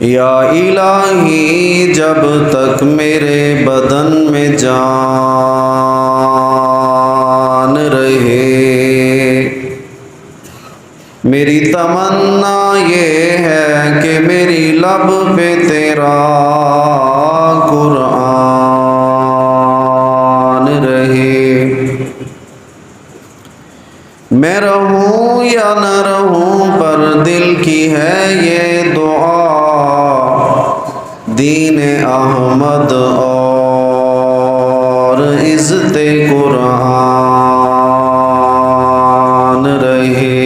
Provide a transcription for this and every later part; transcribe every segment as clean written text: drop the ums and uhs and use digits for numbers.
یا الہی جب تک میرے بدن میں جان رہے، میری تمنا یہ ہے کہ میری لب پہ تیرا قرآن رہے۔ میں رہوں یا نہ رہوں پر دل کی ہے یہ دعا، دین احمد اور عزت قرآن رہے۔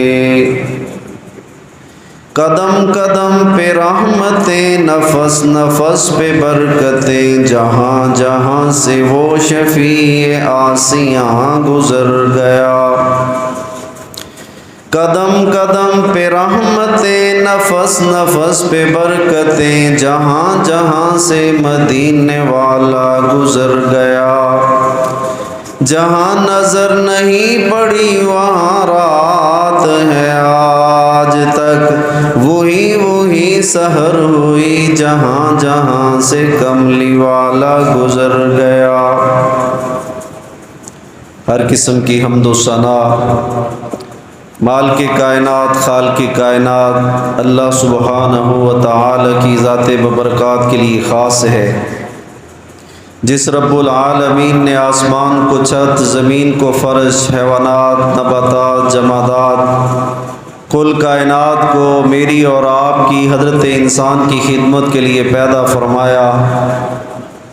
قدم قدم پہ رحمتیں، نفس نفس پہ برکتیں، جہاں جہاں سے وہ شفیع آسیاں گزر گیا۔ قدم قدم پہ رحمتیں، نفس نفس پہ برکتیں، جہاں جہاں سے مدینے والا گزر گیا۔ جہاں نظر نہیں پڑی وہاں رات ہے آج تک، وہی سحر ہوئی جہاں جہاں سے کملی والا گزر گیا۔ ہر قسم کی حمد و ثنا مالک کائنات، خالق کائنات اللہ سبحانہ و تعالی کی ذات ببرکات کے لیے خاص ہے، جس رب العالمین نے آسمان کو چھت، زمین کو فرش، حیوانات، نباتات، جمادات، کل کائنات کو میری اور آپ کی حضرت انسان کی خدمت کے لیے پیدا فرمایا،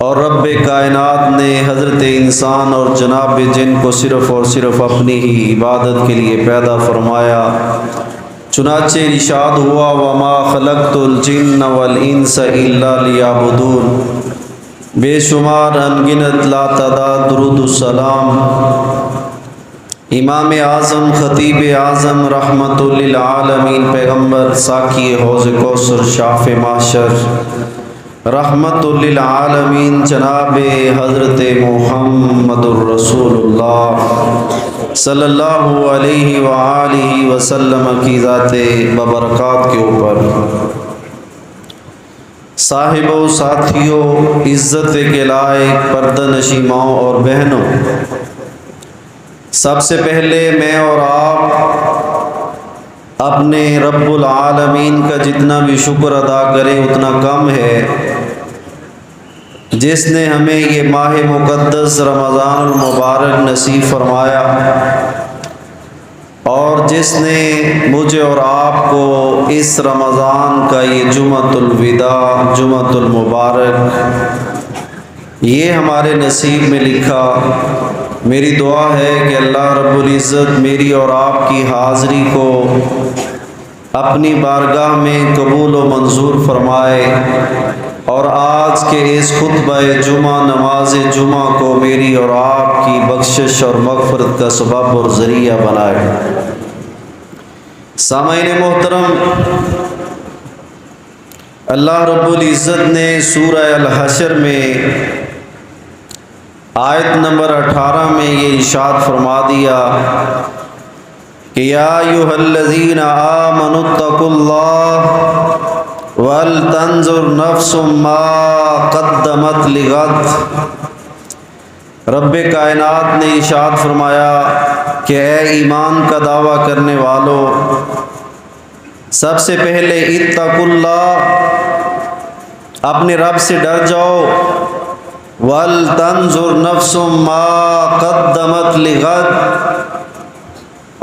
اور رب کائنات نے حضرت انسان اور جناب جن کو صرف اور صرف اپنی ہی عبادت کے لیے پیدا فرمایا۔ چنانچہ ارشاد ہوا وما خلقت الجن والانس الا لیعبدون، بے شمار انگنت لا تعداد درود السلام امام اعظم، خطیب اعظم، رحمت للعالمین، پیغمبر، ساقی حوض کوثر، شافع محشر، رحمت للعالمین جناب حضرت محمد الرسول اللہ صلی اللہ علیہ وآلہ وسلم کی ذات ببرکات کے اوپر۔ صاحبوں، ساتھیوں، عزت کے لائق پردہ نشین ماؤں اور بہنوں، سب سے پہلے میں اور آپ اپنے رب العالمین کا جتنا بھی شکر ادا کریں اتنا کم ہے، جس نے ہمیں یہ ماہ مقدس رمضان المبارک نصیب فرمایا، اور جس نے مجھے اور آپ کو اس رمضان کا یہ جمعۃ الوداع، جمعۃ المبارک یہ ہمارے نصیب میں لکھا۔ میری دعا ہے کہ اللہ رب العزت میری اور آپ کی حاضری کو اپنی بارگاہ میں قبول و منظور فرمائے، اور آج کے اس خطبہ جمعہ، نماز جمعہ کو میری اور آپ کی بخشش اور مغفرت کا سبب اور ذریعہ بنائے۔ سامعین محترم، اللہ رب العزت نے سورہ الحشر میں آیت نمبر 18 میں یہ ارشاد فرما دیا کہ یا ایھا الذین آمنوا اتقوا اللہ وَلْتَنْظُرْ نَفْسٌ مَا قَدَّمَتْ لِغَدٍ۔ رب کائنات نے ارشاد فرمایا کہ اے ایمان کا دعویٰ کرنے والو، سب سے پہلے اتقوا اللہ، اپنے رب سے ڈر جاؤ، وَلْتَنْظُرْ نَفْسٌ مَا قَدَّمَتْ لِغَدٍ،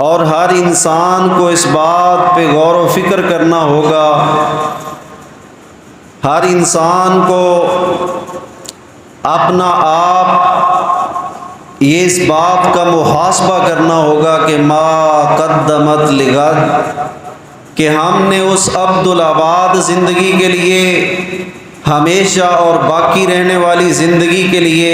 اور ہر انسان کو اس بات پہ غور و فکر کرنا ہوگا، ہر انسان کو اپنا آپ یہ اس بات کا محاسبہ کرنا ہوگا کہ ما قدمت لغد، کہ ہم نے اس عبدالآباد زندگی کے لیے، ہمیشہ اور باقی رہنے والی زندگی کے لیے،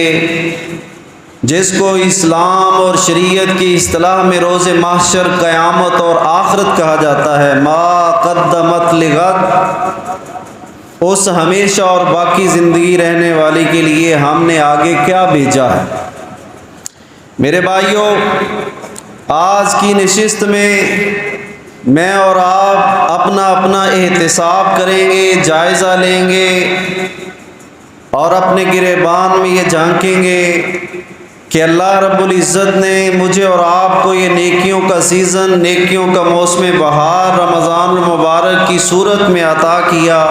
جس کو اسلام اور شریعت کی اصطلاح میں روز محشر، قیامت اور آخرت کہا جاتا ہے، ما قدمت لغد، اس ہمیشہ اور باقی زندگی رہنے والی کے لیے ہم نے آگے کیا بھیجا ہے۔ میرے بھائیوں، آج کی نشست میں میں اور آپ اپنا اپنا احتساب کریں گے، جائزہ لیں گے اور اپنے گریبان میں یہ جھانکیں گے کہ اللہ رب العزت نے مجھے اور آپ کو یہ نیکیوں کا سیزن، نیکیوں کا موسم بہار رمضان المبارک کی صورت میں عطا کیا،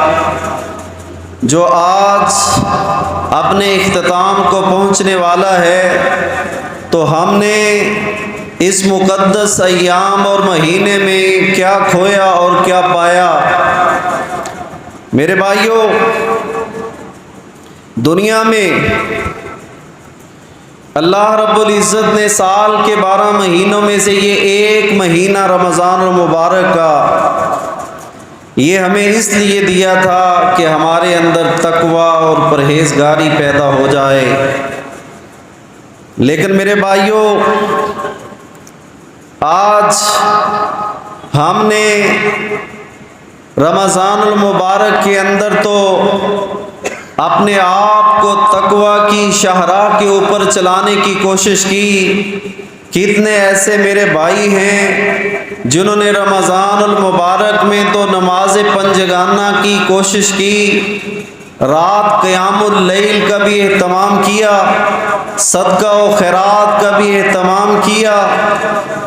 جو آج اپنے اختتام کو پہنچنے والا ہے۔ تو ہم نے اس مقدس ایام اور مہینے میں کیا کھویا اور کیا پایا؟ میرے بھائیوں، دنیا میں اللہ رب العزت نے سال کے 12 مہینوں میں سے یہ ایک مہینہ رمضان المبارک کا یہ ہمیں اس لیے دیا تھا کہ ہمارے اندر تقوی اور پرہیزگاری پیدا ہو جائے۔ لیکن میرے بھائیوں، آج ہم نے رمضان المبارک کے اندر تو اپنے آپ کو تقوی کی شاہراہ کے اوپر چلانے کی کوشش کی۔ کتنے ایسے میرے بھائی ہیں جنہوں نے رمضان المبارک میں تو نماز پنجگانہ کی کوشش کی، رات قیام اللیل کا بھی اہتمام کیا، صدقہ و خیرات کا بھی اہتمام کیا،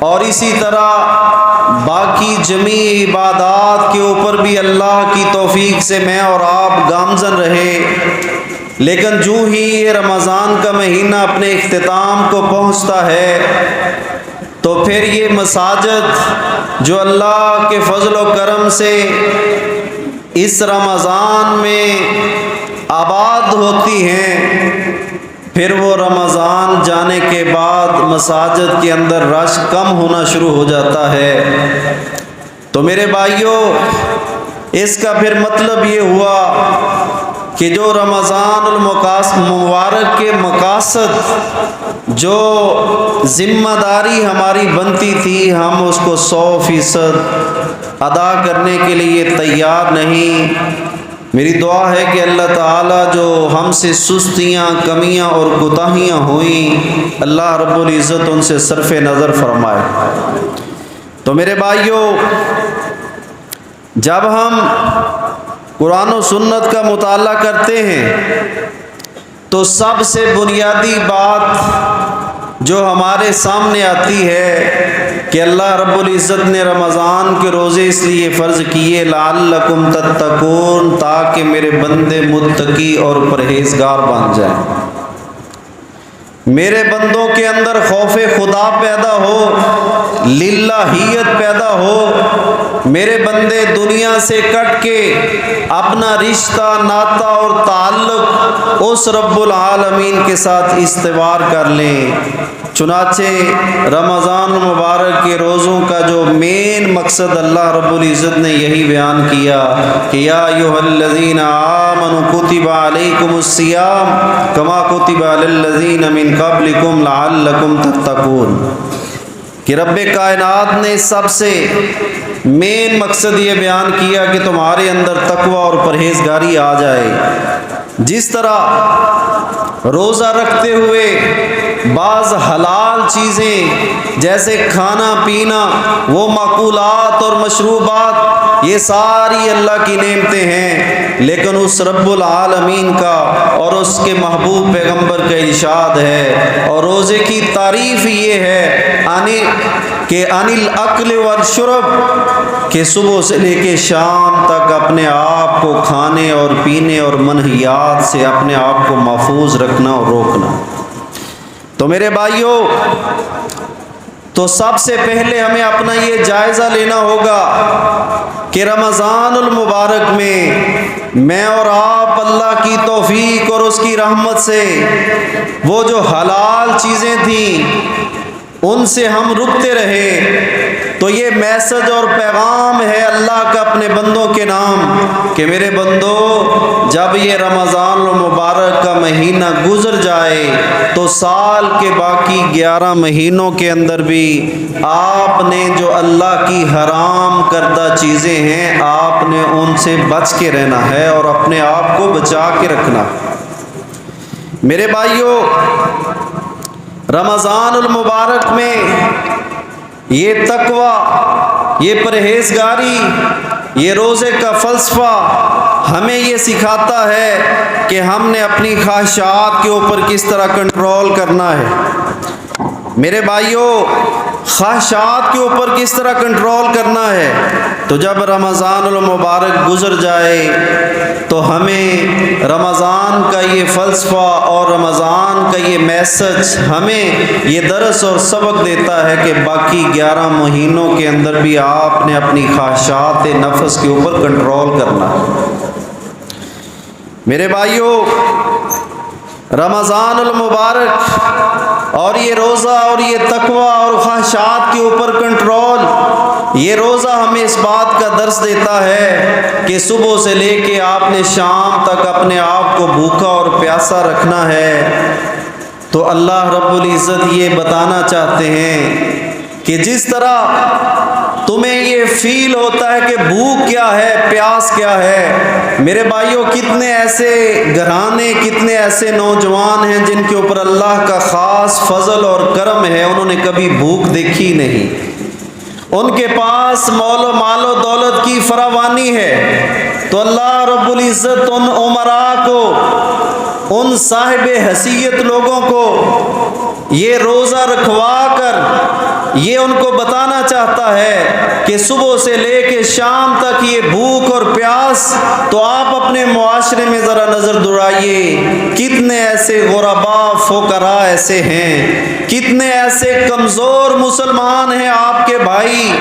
اور اسی طرح باقی جمیع عبادات کے اوپر بھی اللہ کی توفیق سے میں اور آپ گامزن رہے۔ لیکن جو ہی یہ رمضان کا مہینہ اپنے اختتام کو پہنچتا ہے تو پھر یہ مساجد جو اللہ کے فضل و کرم سے اس رمضان میں آباد ہوتی ہیں، پھر وہ رمضان جانے کے بعد مساجد کے اندر رش کم ہونا شروع ہو جاتا ہے۔ تو میرے بھائیوں، اس کا پھر مطلب یہ ہوا کہ جو رمضان المبارک کے مقاصد، جو ذمہ داری ہماری بنتی تھی، ہم اس کو 100% ادا کرنے کے لیے تیار نہیں۔ میری دعا ہے کہ اللہ تعالیٰ جو ہم سے سستیاں، کمیاں اور کوتاہیاں ہوئیں، اللہ رب العزت ان سے صرف نظر فرمائے۔ تو میرے بھائیوں، جب ہم قرآن و سنت کا مطالعہ کرتے ہیں تو سب سے بنیادی بات جو ہمارے سامنے آتی ہے کہ اللہ رب العزت نے رمضان کے روزے اس لیے فرض کیے لعلکم تتقون، تاکہ میرے بندے متقی اور پرہیزگار بن جائیں، میرے بندوں کے اندر خوف خدا پیدا ہو، للہیت پیدا ہو، میرے بندے دنیا سے کٹ کے اپنا رشتہ، ناطہ اور تعلق اس رب العالمین کے ساتھ استوار کر لیں۔ چنانچہ رمضان مبارک کے روزوں کا جو مین مقصد اللہ رب العزت نے یہی بیان کیا کہ یا ایھا الذین آمنوا کتب علیکم الصیام کما کتب علی الذین من قبلکم لعلکم تتقون، کہ رب کائنات نے سب سے مین مقصد یہ بیان کیا کہ تمہارے اندر تقوی اور پرہیزگاری آ جائے۔ جس طرح روزہ رکھتے ہوئے بعض حلال چیزیں جیسے کھانا پینا، وہ معقولات اور مشروبات، یہ ساری اللہ کی نعمتیں ہیں، لیکن اس رب العالمین کا اور اس کے محبوب پیغمبر کا ارشاد ہے، اور روزے کی تعریف یہ ہے کہ انل اکل والشرب، کہ صبح سے لے کے شام تک اپنے آپ کو کھانے اور پینے اور منہیات سے اپنے آپ کو محفوظ رکھنا اور روکنا۔ تو میرے بھائیوں، تو سب سے پہلے ہمیں اپنا یہ جائزہ لینا ہوگا کہ رمضان المبارک میں اور آپ اللہ کی توفیق اور اس کی رحمت سے وہ جو حلال چیزیں تھیں ان سے ہم رکتے رہے۔ تو یہ میسج اور پیغام ہے اللہ کا اپنے بندوں کے نام کہ میرے بندو، جب یہ رمضان المبارک کا مہینہ گزر جائے تو سال کے باقی 11 مہینوں کے اندر بھی آپ نے جو اللہ کی حرام کردہ چیزیں ہیں آپ نے ان سے بچ کے رہنا ہے اور اپنے آپ کو بچا کے رکھنا۔ میرے بھائیوں، رمضان المبارک میں یہ تقوی یہ پرہیزگاری، یہ روزے کا فلسفہ ہمیں یہ سکھاتا ہے کہ ہم نے اپنی خواہشات کے اوپر کس طرح کنٹرول کرنا ہے۔ میرے بھائیوں، خواہشات کے اوپر کس طرح کنٹرول کرنا ہے؟ تو جب رمضان المبارک گزر جائے تو ہمیں رمضان کا یہ فلسفہ اور رمضان کا یہ میسج ہمیں یہ درس اور سبق دیتا ہے کہ باقی 11 مہینوں کے اندر بھی آپ نے اپنی خواہشات نفس کے اوپر کنٹرول کرنا ہے۔ میرے بھائیوں، رمضان المبارک اور یہ روزہ اور یہ تقوی اور خواہشات کے اوپر کنٹرول، یہ روزہ ہمیں اس بات کا درس دیتا ہے کہ صبح سے لے کے آپ نے شام تک اپنے آپ کو بھوکا اور پیاسا رکھنا ہے۔ تو اللہ رب العزت یہ بتانا چاہتے ہیں کہ جس طرح تمہیں یہ فیل ہوتا ہے کہ بھوک کیا ہے، پیاس کیا ہے، میرے بھائیوں کتنے ایسے گھرانے، کتنے ایسے نوجوان ہیں جن کے اوپر اللہ کا خاص فضل اور کرم ہے، انہوں نے کبھی بھوک دیکھی نہیں، ان کے پاس مال و دولت کی فراوانی ہے۔ تو اللہ رب العزت ان عمراء کو، ان صاحب حیثیت لوگوں کو یہ روزہ رکھوا کر یہ ان کو بتانا چاہتا ہے کہ صبح سے لے کے شام تک یہ بھوک اور پیاس، تو آپ اپنے معاشرے میں ذرا نظر دوڑائیے، کتنے ایسے غرباء فقراء ایسے ہیں، کتنے ایسے کمزور مسلمان ہیں آپ کے بھائی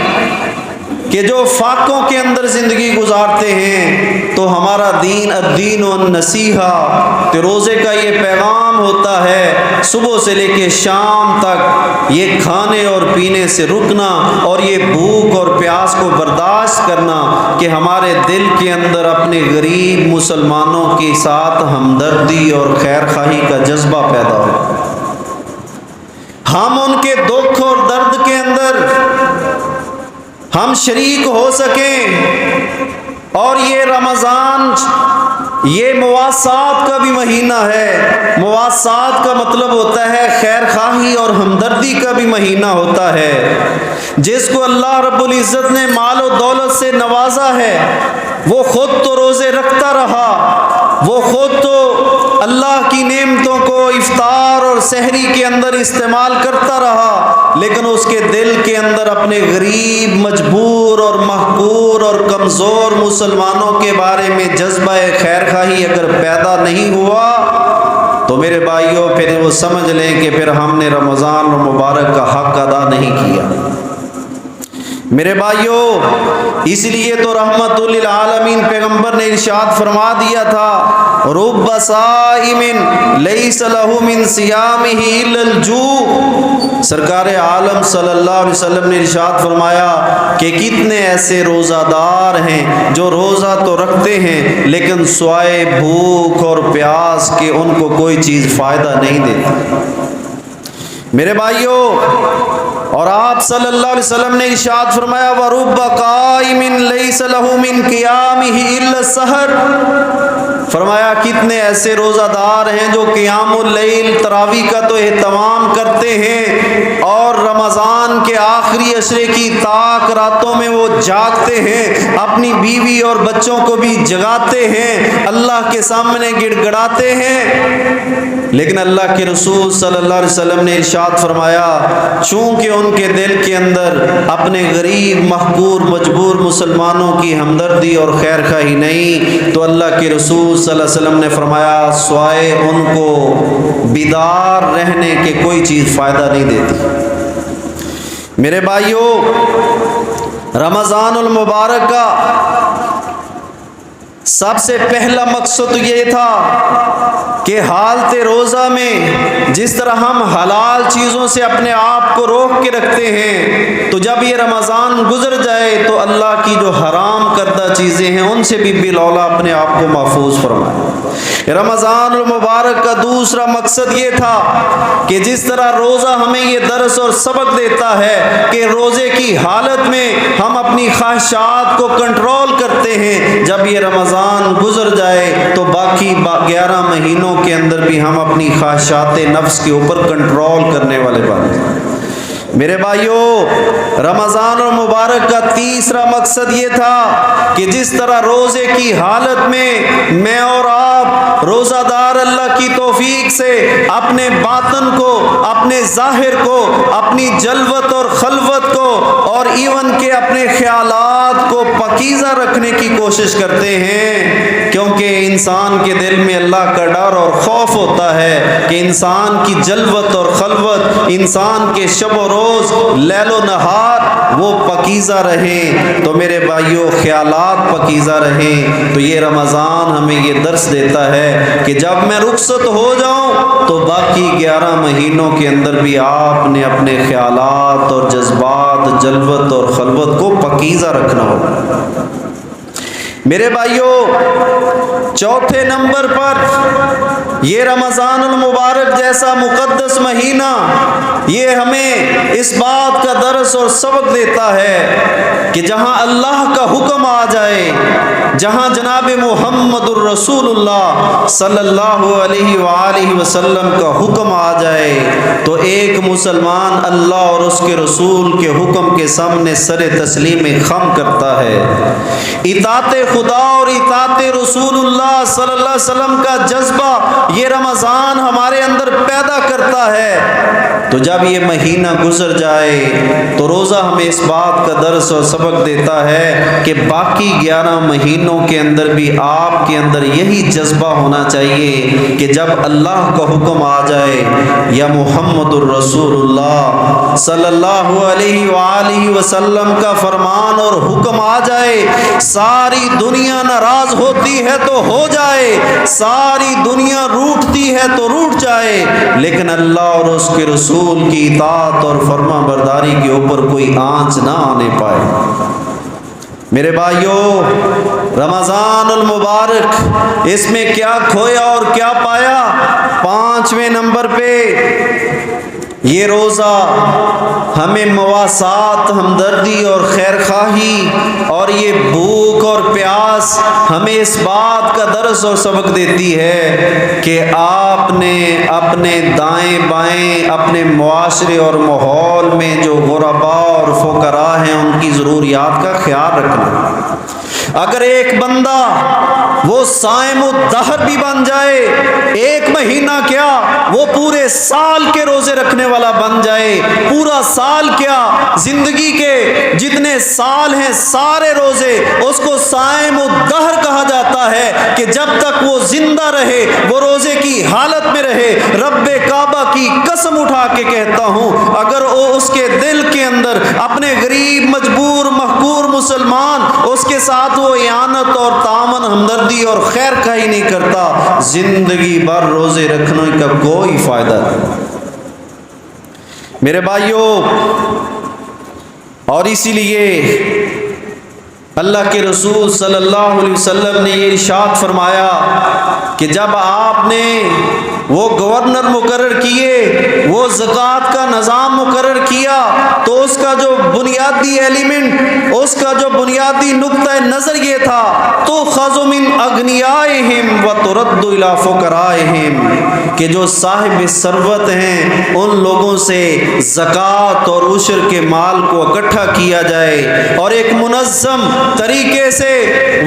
کہ جو فاقوں کے اندر زندگی گزارتے ہیں۔ تو ہمارا دین الدین والنصیحہ، کہ روزے کا یہ پیغام ہوتا ہے صبح سے لے کے شام تک یہ کھانے اور پینے سے رکنا اور یہ بھوک اور پیاس کو برداشت کرنا، کہ ہمارے دل کے اندر اپنے غریب مسلمانوں کے ساتھ ہمدردی اور خیر خواہی کا جذبہ پیدا ہو، ہم ان کے دکھ اور درد کے اندر ہم شریک ہو سکیں۔ اور یہ رمضان یہ مواسات کا بھی مہینہ ہے۔ مواسات کا مطلب ہوتا ہے خیر خواہی اور ہمدردی کا بھی مہینہ ہوتا ہے۔ جس کو اللہ رب العزت نے مال و دولت سے نوازا ہے، وہ خود تو روزے رکھتا رہا، وہ خود تو اللہ کی نعمتوں کو افطار اور سحری کے اندر استعمال کرتا رہا، لیکن اس کے دل کے اندر اپنے غریب، مجبور اور محقور اور کمزور مسلمانوں کے بارے میں جذبہ خیر خواہی اگر پیدا نہیں ہوا تو میرے بھائیوں پھر وہ سمجھ لیں کہ پھر ہم نے رمضان المبارک کا حق ادا نہیں کیا۔ میرے بھائیوں، اس لیے تو رحمت للعالمین پیغمبر نے ارشاد فرما دیا تھا، رب صائم لیس لہ من صیامہ الا الجوع۔ سرکار عالم صلی اللہ علیہ وسلم نے ارشاد فرمایا کہ کتنے ایسے روزہ دار ہیں جو روزہ تو رکھتے ہیں لیکن سوائے بھوک اور پیاس کے ان کو کوئی چیز فائدہ نہیں دیتی۔ میرے بھائیوں، اور آپ صلی اللہ علیہ وسلم نے ارشاد فرمایا وَرُبَّ قَائِمٍ لَيْسَ لَهُ مِنْ قِيَامِهِ إِلَّا السَّحَرُ۔ فرمایا کتنے ایسے روزہ دار ہیں جو قیام اللیل، تراویح کا تو اہتمام کرتے ہیں اور رمضان کے آخری عشرے کی طاق راتوں میں وہ جاگتے ہیں، اپنی بیوی اور بچوں کو بھی جگاتے ہیں، اللہ کے سامنے گڑ گڑاتے ہیں، لیکن اللہ کے رسول صلی اللہ علیہ وسلم نے ارشاد فرمایا چونکہ ان کے دل کے اندر اپنے غریب، محقور، مجبور مسلمانوں کی ہمدردی اور خیر خواہی نہیں، تو اللہ کے رسول صلی اللہ علیہ وسلم نے فرمایا سوائے ان کو بیدار رہنے کے کوئی چیز فائدہ نہیں دیتی۔ میرے بھائیوں، رمضان المبارک کا سب سے پہلا مقصد یہ تھا کہ حالت روزہ میں جس طرح ہم حلال چیزوں سے اپنے آپ کو روک کے رکھتے ہیں، تو جب یہ رمضان گزر جائے تو اللہ کی جو حرام کردہ چیزیں ہیں ان سے بھی بالولا اپنے آپ کو محفوظ فرمائے۔ رمضان المبارک کا دوسرا مقصد یہ تھا کہ جس طرح روزہ ہمیں یہ درس اور سبق دیتا ہے کہ روزے کی حالت میں ہم اپنی خواہشات کو کنٹرول کرتے ہیں، جب یہ رمضان گزر جائے تو باقی 11 مہینوں کے اندر بھی ہم اپنی خواہشات نفس کے اوپر کنٹرول کرنے والے بنے۔ میرے بھائیوں، رمضان المبارک کا تیسرا مقصد یہ تھا کہ جس طرح روزے کی حالت میں اور آپ روزہ دار اللہ کی توفیق سے اپنے باطن کو، اپنے ظاہر کو، اپنی جلوت اور خلوت کو اور ایون کے اپنے خیالات کو پاکیزہ رکھنے کی کوشش کرتے ہیں، کیونکہ انسان کے دل میں اللہ کا ڈر اور خوف ہوتا ہے کہ انسان کی جلوت اور خلوت، انسان کے شب و روز، لیل و نہار وہ پاکیزہ رہیں، تو میرے بھائیوں خیالات پاکیزہ رہیں۔ تو یہ رمضان ہمیں یہ درس دیتا ہے کہ جب میں رخصت ہو جاؤں تو باقی 11 مہینوں کے اندر بھی آپ نے اپنے خیالات اور جذبات، جلوت اور خلوت کو پاکیزہ رکھنا ہو۔ میرے بھائیوں، چوتھے نمبر پر یہ رمضان المبارک جیسا مقدس مہینہ یہ ہمیں اس بات کا درس اور سبق دیتا ہے کہ جہاں اللہ کا حکم آ جائے، جہاں جناب محمد الرسول اللہ صلی اللہ علیہ وآلہ وسلم کا حکم آ جائے تو ایک مسلمان اللہ اور اس کے رسول کے حکم کے سامنے سر تسلیم خم کرتا ہے۔ اطاعت خدا اور اطاعت رسول اللہ صلی اللہ علیہ وسلم کا جذبہ یہ رمضان ہمارے اندر پیدا کرتا ہے۔ تو جب یہ مہینہ گزر جائے تو روزہ ہمیں اس بات کا درس اور سبق دیتا ہے کہ باقی 11 مہینوں کے اندر بھی آپ کے اندر یہی جذبہ ہونا چاہیے کہ جب اللہ کا حکم آ جائے یا محمد الرسول اللہ صلی اللہ علیہ وآلہ وسلم کا فرمان اور حکم آ جائے، ساری دنیا ناراض ہوتی ہے تو ہو جائے، ساری دنیا روٹتی ہے تو روٹ جائے، لیکن اللہ اور اس کے رسول کی اطاعت اور فرما برداری کے اوپر کوئی آنچ نہ آنے پائے۔ میرے بھائیوں، رمضان المبارک اس میں کیا کھویا اور کیا پایا؟ 5ویں نمبر پہ یہ روزہ ہمیں مواسات، ہمدردی اور خیرخواہی اور یہ بھوک اور پیاس ہمیں اس بات کا درس اور سبق دیتی ہے کہ آپ نے اپنے دائیں بائیں اپنے معاشرے اور ماحول میں جو غرباء اور فقراء ہیں ان کی ضروریات کا خیال رکھنا۔ اگر ایک بندہ وہ صائم الدہر بھی بن جائے، ایک مہینہ کیا وہ پورے سال کے روزے رکھنے والا بن جائے، پورا سال کیا زندگی کے جتنے سال ہیں سارے روزے، اس کو صائم الدہر کہا جاتا ہے کہ جب تک وہ زندہ رہے، وہ روزے کی حالت میں رہے۔ رب کعبہ کی قسم اٹھا کے کہتا ہوں، اگر وہ اس کے دل کے اندر اپنے غریب مجبور محقور مسلمان اس کے ساتھ وہ اعانت اور تعاون، ہمدردی اور خیر خواہی نہیں کرتا، زندگی بھر روزے رکھنے کا کوئی فائدہ نہیں۔ میرے بھائیوں، اور اسی لیے اللہ کے رسول صلی اللہ علیہ وسلم نے یہ ارشاد فرمایا کہ جب آپ نے وہ گورنر مقرر کیے، وہ زکوٰۃ کا نظام مقرر کیا، تو اس کا جو بنیادی ایلیمنٹ، اس کا جو بنیادی نقطہ نظر یہ تھا تُؤْخَذُ مِنْ أَغْنِيَائِهِمْ وَتُرَدُّ إِلَىٰ فُقَرَائِهِمْ، کہ جو صاحب ثروت ہیں ان لوگوں سے زکوٰۃ اور عشر کے مال کو اکٹھا کیا جائے اور ایک منظم طریقے سے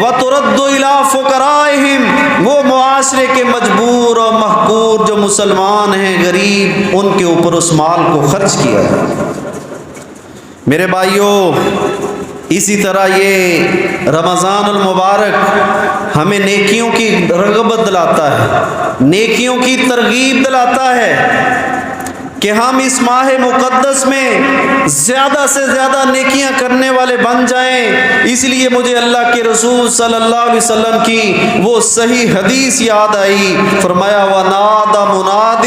وَتُرَدُّ إِلَىٰ فُقَرَائِهِمْ، وہ معاشرے کے مجبور اور محقور جو مسلمان ہیں، غریب، ان کے اوپر اس مال کو خرچ کیا جائے۔ میرے بھائیوں، اسی طرح یہ رمضان المبارک ہمیں نیکیوں کی رغبت دلاتا ہے، نیکیوں کی ترغیب دلاتا ہے کہ ہم اس ماہ مقدس میں زیادہ سے زیادہ نیکیاں کرنے والے بن جائیں۔ اس لیے مجھے اللہ کے رسول صلی اللہ علیہ وسلم کی وہ صحیح حدیث یاد آئی، فرمایا وَنَادَ مُنَادٍ،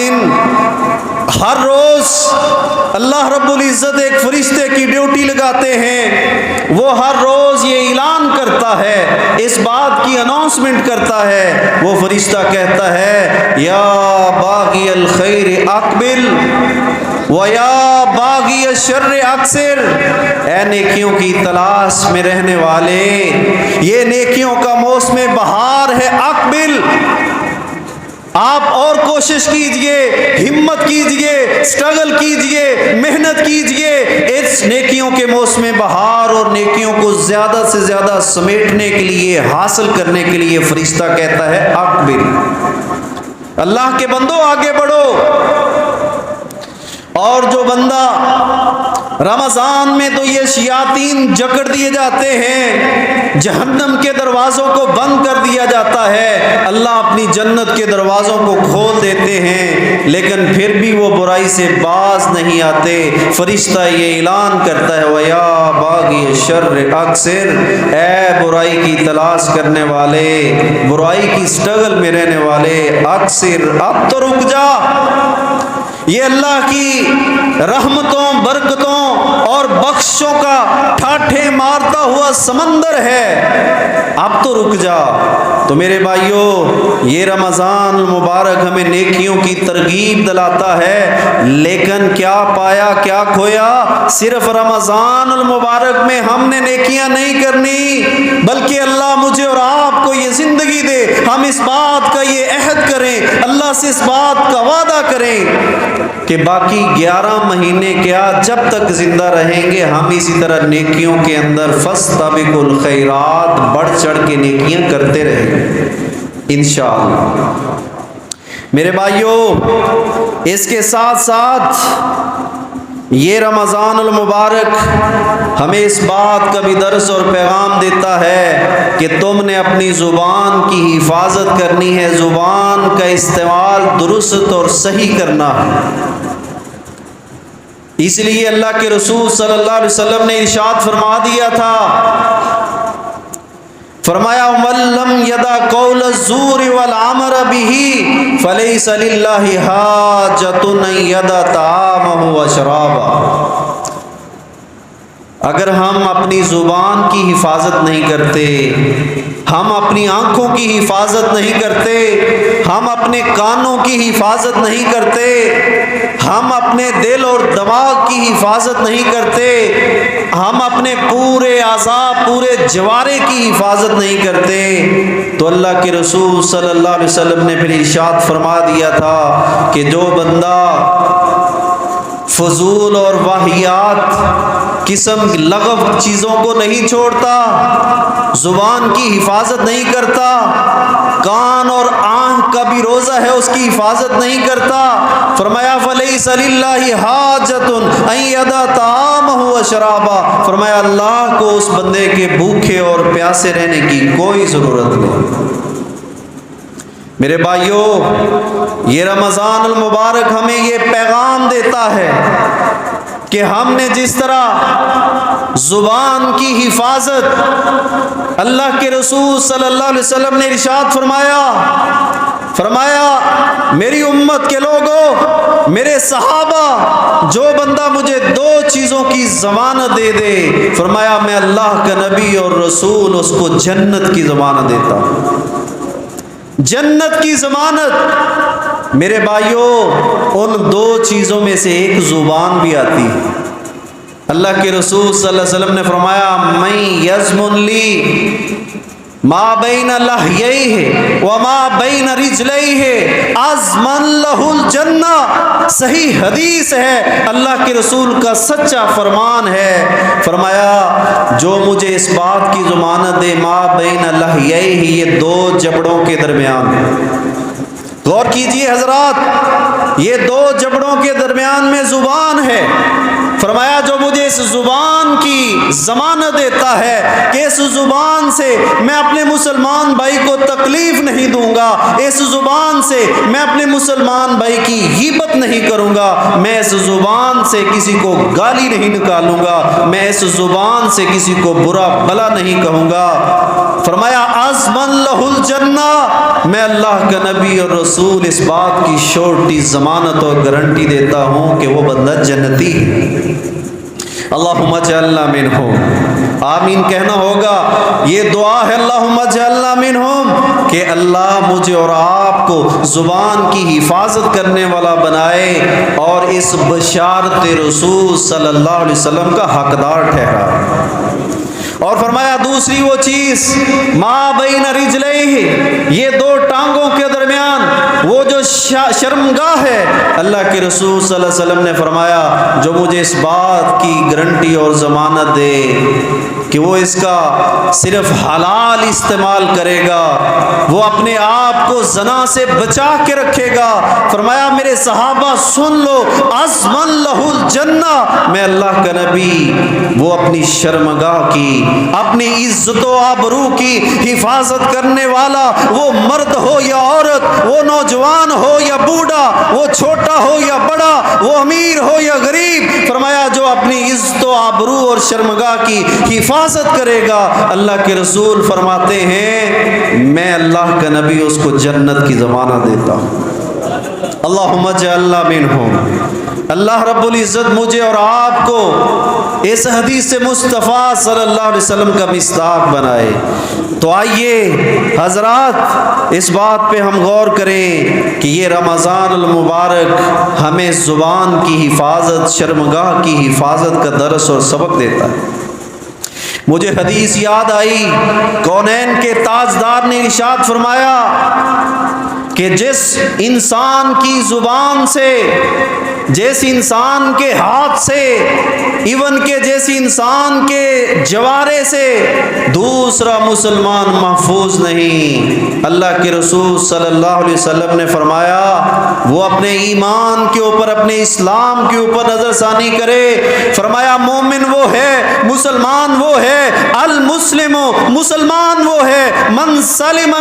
ہر روز اللہ رب العزت ایک فرشتے کی ڈیوٹی لگاتے ہیں، وہ ہر روز یہ اعلان کرتا ہے، اس بات کی اناؤنسمنٹ کرتا ہے، وہ فرشتہ کہتا ہے یا باغی الخیر اقبل وَيَا بَاغِيَ الشَّرِّ اکثر، اے نیکیوں کی تلاش میں رہنے والے، یہ نیکیوں کا موسم بہار ہے، اقبل، آپ اور کوشش کیجئے، ہمت کیجئے، سٹرگل کیجئے، محنت کیجئے، اس نیکیوں کے موسم بہار اور نیکیوں کو زیادہ سے زیادہ سمیٹنے کے لیے، حاصل کرنے کے لیے فرشتہ کہتا ہے اقبل، اللہ کے بندو آگے بڑھو۔ اور جو بندہ رمضان میں تو یہ شیاطین جکڑ دیے جاتے ہیں، جہنم کے دروازوں کو بند کر دیا جاتا ہے، اللہ اپنی جنت کے دروازوں کو کھول دیتے ہیں، لیکن پھر بھی وہ برائی سے باز نہیں آتے۔ فرشتہ یہ اعلان کرتا ہے وَيَا بَاغِيَ الشَّرِّ أَقْصِرْ، اے برائی کی تلاش کرنے والے، برائی کی سٹرگل میں رہنے والے، اقصر، اب تو رک جا۔ یہ اللہ کی رحمتوں، برکتوں اور بخشوں کا ٹھاٹھے مارتا ہوا سمندر ہے، اب تو رک جا۔ تو میرے بھائیوں، یہ رمضان المبارک ہمیں نیکیوں کی ترغیب دلاتا ہے، لیکن کیا پایا کیا کھویا؟ صرف رمضان المبارک میں ہم نے نیکیاں نہیں کرنی، بلکہ اللہ مجھے اور آپ کو یہ زندگی دے، ہم اس بات کا یہ عہد کریں، اللہ سے اس بات کا وعدہ کریں کہ باقی 11 مہینے کیا، جب تک زندہ رہیں گے ہم اسی طرح نیکیوں کے اندر فاستبقوا الخیرات، بڑھ چڑھ کے نیکیاں کرتے رہیں گے انشاءاللہ۔ میرے بھائیوں، اس کے ساتھ ساتھ یہ رمضان المبارک ہمیں اس بات کا بھی درس اور پیغام دیتا ہے کہ تم نے اپنی زبان کی حفاظت کرنی ہے، زبان کا استعمال درست اور صحیح کرنا ہے۔ اس لیے اللہ کے رسول صلی اللہ علیہ وسلم نے ارشاد فرما دیا تھا، فرمایا وَمَن لَّمْ يَدَعْ قَوْلَ الزُّورِ وَالْعَمَلَ بِهِ فَلَيْسَ لِلَّهِ حَاجَةٌ أَن يَدَعَ طَعَامَهُ وَشَرَابَهُ۔ اگر ہم اپنی زبان کی حفاظت نہیں کرتے، ہم اپنی آنکھوں کی حفاظت نہیں کرتے، ہم اپنے کانوں کی حفاظت نہیں کرتے، ہم اپنے دل اور دماغ کی حفاظت نہیں کرتے، ہم اپنے پورے اعضاء، پورے جوارے کی حفاظت نہیں کرتے، تو اللہ کے رسول صلی اللہ علیہ وسلم نے پھر ارشاد فرما دیا تھا کہ جو بندہ فضول اور واہیات قسم لغو چیزوں کو نہیں چھوڑتا، زبان کی حفاظت نہیں کرتا، کان اور آنکھ کا بھی روزہ ہے اس کی حفاظت نہیں کرتا، فرمایا فَلَيْسَ لِلَّهِ حَاجَةٌ أَن يَدَعَ طَعَامَهُ وَشَرَابَهُ، فرمایا اللہ کو اس بندے کے بھوکے اور پیاسے رہنے کی کوئی ضرورت نہیں۔ میرے بھائیوں، یہ رمضان المبارک ہمیں یہ پیغام دیتا ہے کہ ہم نے جس طرح زبان کی حفاظت، اللہ کے رسول صلی اللہ علیہ وسلم نے ارشاد فرمایا میری امت کے لوگوں، میرے صحابہ، جو بندہ مجھے 2 چیزوں کی ضمانت دے دے، فرمایا میں اللہ کا نبی اور رسول اس کو جنت کی ضمانت دیتا ہوں، جنت کی ضمانت۔ میرے بھائیوں، ان 2 چیزوں میں سے ایک زبان بھی آتی ہے۔ اللہ کے رسول صلی اللہ علیہ وسلم نے فرمایا من یضمن لی ما بین لحییہ وما بین رجلیہ اضمن لہ الجنہ، صحیح حدیث ہے، اللہ کے رسول کا سچا فرمان ہے، فرمایا جو مجھے اس بات کی ضمانت دے ما بین لحییہ، یہ 2 جبڑوں کے درمیان ہے۔ غور کیجئے حضرات، یہ 2 جبڑوں کے درمیان میں زبان ہے، فرمایا جو مجھے اس زبان کی ضمانت دیتا ہے کہ اس زبان سے میں اپنے مسلمان بھائی کو تکلیف نہیں دوں گا، اس زبان سے میں اپنے مسلمان بھائی کی غیبت نہیں کروں گا، میں اس زبان سے کسی کو گالی نہیں نکالوں گا، میں اس زبان سے کسی کو برا بھلا نہیں کہوں گا، فرمایا اضمن لہ الجنہ، میں اللہ کا نبی اور رسول اس بات کی شورٹی ضمانت اور گارنٹی دیتا ہوں کہ وہ بندہ جنتی ہے۔ اللہم اجعلنا منہم، آمین کہنا ہوگا، یہ دعا ہے اللہم اجعلنا منہم، کہ اللہ مجھے اور آپ کو زبان کی حفاظت کرنے والا بنائے اور اس بشارت رسول صلی اللہ علیہ وسلم کا حقدار ٹھہرائے۔ اور فرمایا دوسری وہ چیز ما بین رجلیہ، یہ 2 ٹانگوں کے درمیان وہ جو شرمگاہ ہے۔ اللہ کے رسول صلی اللہ علیہ وسلم نے فرمایا جو مجھے اس بات کی گارنٹی اور ضمانت دے کہ وہ اس کا صرف حلال استعمال کرے گا، وہ اپنے آپ کو زنا سے بچا کے رکھے گا، فرمایا میرے صحابہ سن لو، عزمن لہ الجنہ، میں اللہ کا نبی وہ اپنی شرمگاہ کی، اپنی عزت و آبرو کی حفاظت کرنے والا، وہ مرد ہو یا عورت، وہ نوجوان ہو یا بوڑھا، وہ چھوٹا ہو یا بڑا، وہ امیر ہو یا غریب، فرمایا جو اپنی عزت و آبرو اور شرمگاہ کی حفاظت کرے گا، اللہ کے رسول فرماتے ہیں میں اللہ کا نبی اس کو جنت کی ضمانت دیتا ہوں۔ اللہم اجعلنا منہم۔ اللہ رب العزت مجھے اور آپ کو اس حدیث مصطفیٰ صلی اللہ علیہ وسلم کا مصداق بنائے۔ تو آئیے حضرات اس بات پہ ہم غور کریں کہ یہ رمضان المبارک ہمیں زبان کی حفاظت، شرمگاہ کی حفاظت کا درس اور سبق دیتا ہے۔ مجھے حدیث یاد آئی، کونین کے تاجدار نے ارشاد فرمایا کہ جس انسان کی زبان سے، جس انسان کے ہاتھ سے، ایون کہ جس انسان کے جوارے سے دوسرا مسلمان محفوظ نہیں، اللہ کے رسول صلی اللہ علیہ وسلم نے فرمایا وہ اپنے ایمان کے اوپر، اپنے اسلام کے اوپر نظر ثانی کرے۔ فرمایا مومن وہ ہے، مسلمان وہ ہے، المسلم مسلمان وہ ہے، من سلم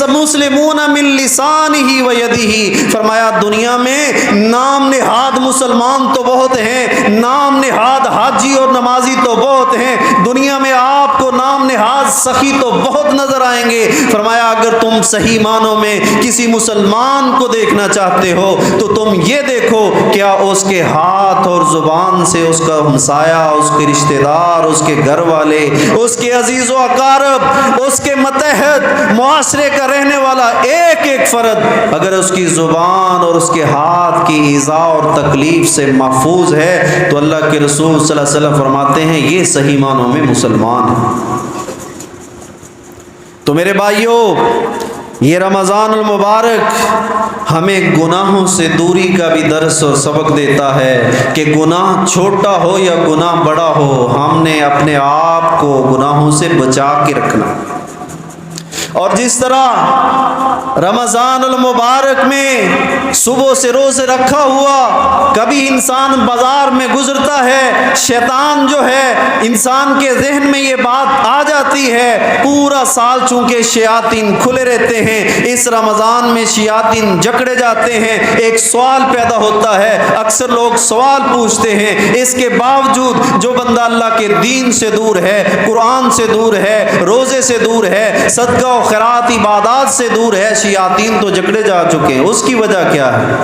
مسلمون من لسانہ و یدہ۔ فرمایا دنیا میں نام نہاد مسلمان تو بہت ہیں، نام نہاد حاجی اور نمازی تو بہت ہیں، دنیا میں آپ کو نام نہاد سخی تو بہت نظر آئیں گے۔ فرمایا اگر تم صحیح معنوں میں کسی مسلمان کو دیکھنا چاہتے ہو تو تم یہ دیکھو کیا اس کے ہاتھ اور زبان سے اس کا ہمسایہ، اس کے رشتہ دار، اس کے گھر والے، اس کے عزیز و اقارب، اس کے متحد معاشرے کا رہنے والا ایک ایک فرد اگر اس کی زبان اور اس کے ہاتھ کی ایذا اور تکلیف سے محفوظ ہے تو اللہ کے رسول صلی اللہ علیہ وسلم فرماتے ہیں یہ صحیح معنوں میں مسلمان ہے۔ تو میرے بھائیوں، یہ رمضان المبارک ہمیں گناہوں سے دوری کا بھی درس اور سبق دیتا ہے کہ گناہ چھوٹا ہو یا گناہ بڑا ہو، ہم نے اپنے آپ کو گناہوں سے بچا کے رکھنا۔ اور جس طرح رمضان المبارک میں صبح سے روزے رکھا ہوا کبھی انسان بازار میں گزرتا ہے، شیطان جو ہے انسان کے ذہن میں یہ بات آ جاتی ہے، پورا سال چونکہ شیاطین کھلے رہتے ہیں، اس رمضان میں شیاطین جکڑے جاتے ہیں، ایک سوال پیدا ہوتا ہے، اکثر لوگ سوال پوچھتے ہیں، اس کے باوجود جو بندہ اللہ کے دین سے دور ہے، قرآن سے دور ہے، روزے سے دور ہے، صدقہ و خیرات عبادات سے دور ہے، شیاطین تو جکڑے جا چکے ہیں، اس کی وجہ کیا ہے؟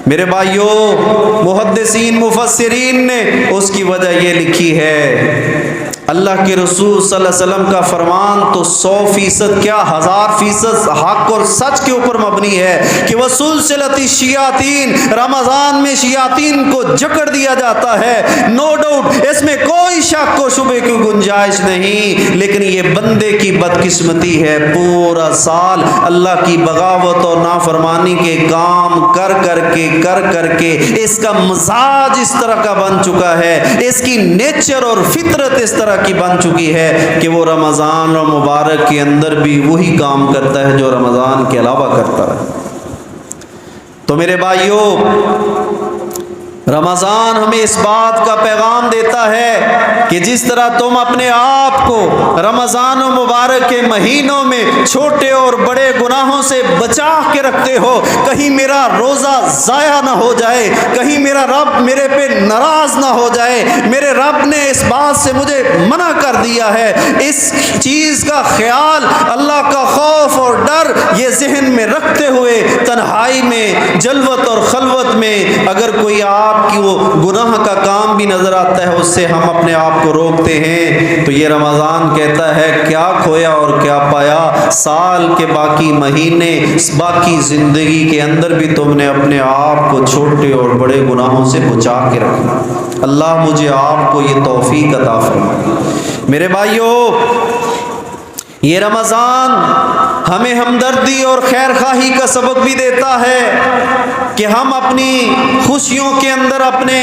میرے بھائیوں، محدثین مفسرین نے اس کی وجہ یہ لکھی ہے، اللہ کے رسول صلی اللہ علیہ وسلم کا فرمان تو 100% کیا 1000% حق اور سچ کے اوپر مبنی ہے کہ وہ سلسلۃ الشیاطین، رمضان میں شیاطین کو جکڑ دیا جاتا ہے، نو ڈاؤٹ، اس میں کوئی شک و شبے کی گنجائش نہیں، لیکن یہ بندے کی بدقسمتی ہے، پورا سال اللہ کی بغاوت اور نافرمانی کے کام کر کے اس کا مزاج اس طرح کا بن چکا ہے، اس کی نیچر اور فطرت اس طرح کی بن چکی ہے کہ وہ رمضان اور مبارک کے اندر بھی وہی کام کرتا ہے جو رمضان کے علاوہ کرتا ہے۔ تو میرے بھائیوں، رمضان ہمیں اس بات کا پیغام دیتا ہے کہ جس طرح تم اپنے آپ کو رمضان و مبارک کے مہینوں میں چھوٹے اور بڑے گناہوں سے بچا کے رکھتے ہو، کہیں میرا روزہ ضائع نہ ہو جائے، کہیں میرا رب میرے پہ ناراض نہ ہو جائے، میرے رب نے اس بات سے مجھے منع کر دیا ہے، اس چیز کا خیال، اللہ کا خوف اور ڈر یہ ذہن میں رکھتے ہوئے تنہائی میں، جلوت اور خلوت میں اگر کوئی آپ کی وہ گناہ کا کام بھی نظر آتا ہے، اس سے ہم اپنے آپ کو روکتے ہیں، تو یہ رمضان کہتا ہے کیا کھویا اور کیا پایا، سال کے باقی مہینے، باقی زندگی کے اندر بھی تم نے اپنے آپ کو چھوٹے اور بڑے گناہوں سے بچا کے رکھنا۔ اللہ مجھے آپ کو یہ توفیق عطا فرمائے۔ میرے بھائیوں، یہ رمضان ہمیں ہمدردی اور خیر خواہی کا سبق بھی دیتا ہے کہ ہم اپنی خوشیوں کے اندر اپنے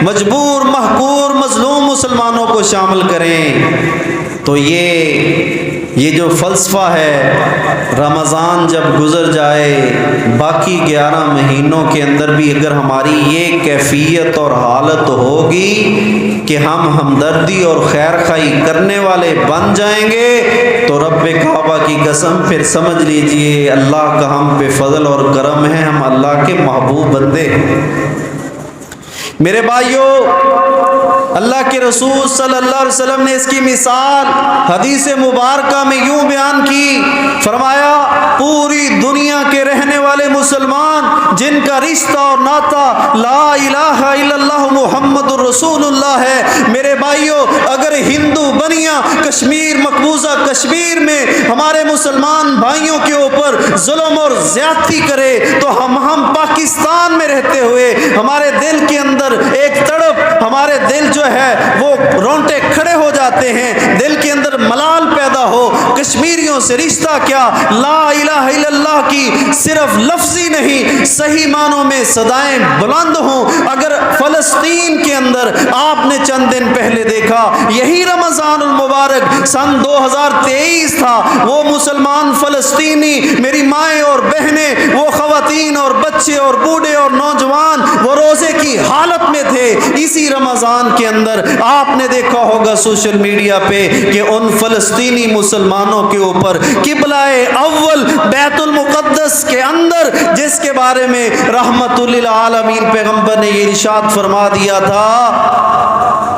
مجبور، محقور، مظلوم مسلمانوں کو شامل کریں۔ تو یہ جو فلسفہ ہے، رمضان جب گزر جائے باقی 11 مہینوں کے اندر بھی اگر ہماری یہ کیفیت اور حالت ہوگی کہ ہم ہمدردی اور خیر خواہی کرنے والے بن جائیں گے تو رب کعبہ کی قسم پھر سمجھ لیجئے اللہ کا ہم پہ فضل اور کرم ہے، ہم اللہ کے محبوب بندے ہیں۔ میرے بھائیوں، اللہ کے رسول صلی اللہ علیہ وسلم نے اس کی مثال حدیث مبارکہ میں یوں بیان کی، فرمایا پوری دنیا کے رہنے والے مسلمان جن کا رشتہ اور ناطہ لا الہ الا اللہ محمد الرسول اللہ ہے، میرے بھائیوں اگر ہندو بنیا کشمیر، مقبوضہ کشمیر میں ہمارے مسلمان بھائیوں کے اوپر ظلم اور زیادتی کرے تو ہم پاکستان میں رہتے ہوئے ہمارے دل کے اندر ایک تڑپ، ہمارے دل جو ہے وہ رونٹے کھڑے ہو جاتے ہیں، دل کے اندر ملال پیدا ہو۔ کشمیریوں سے رشتہ کیا، لا الہ الا اللہ کی صرف لفظی نہیں صحیح معنوں میں صدائیں بلند ہوں۔ اگر فلسطین کے اندر آپ نے چند دن پہلے دیکھا، یہی رمضان المبارک سن 2023 تھا، وہ مسلمان فلسطینی، میری مائیں اور بہنیں، وہ خواتین اور بچے اور بوڑھے اور نوجوان وہ روزے کی حالت میں تھے۔ اسی رمضان کے اندر آپ نے دیکھا ہوگا سوشل میڈیا پہ کہ ان فلسطینی مسلمانوں کے اوپر قبلہ اول بیت المقدس کے اندر، جس کے بارے میں رحمت للعالمین پیغمبر نے یہ ارشاد فرما دیا تھا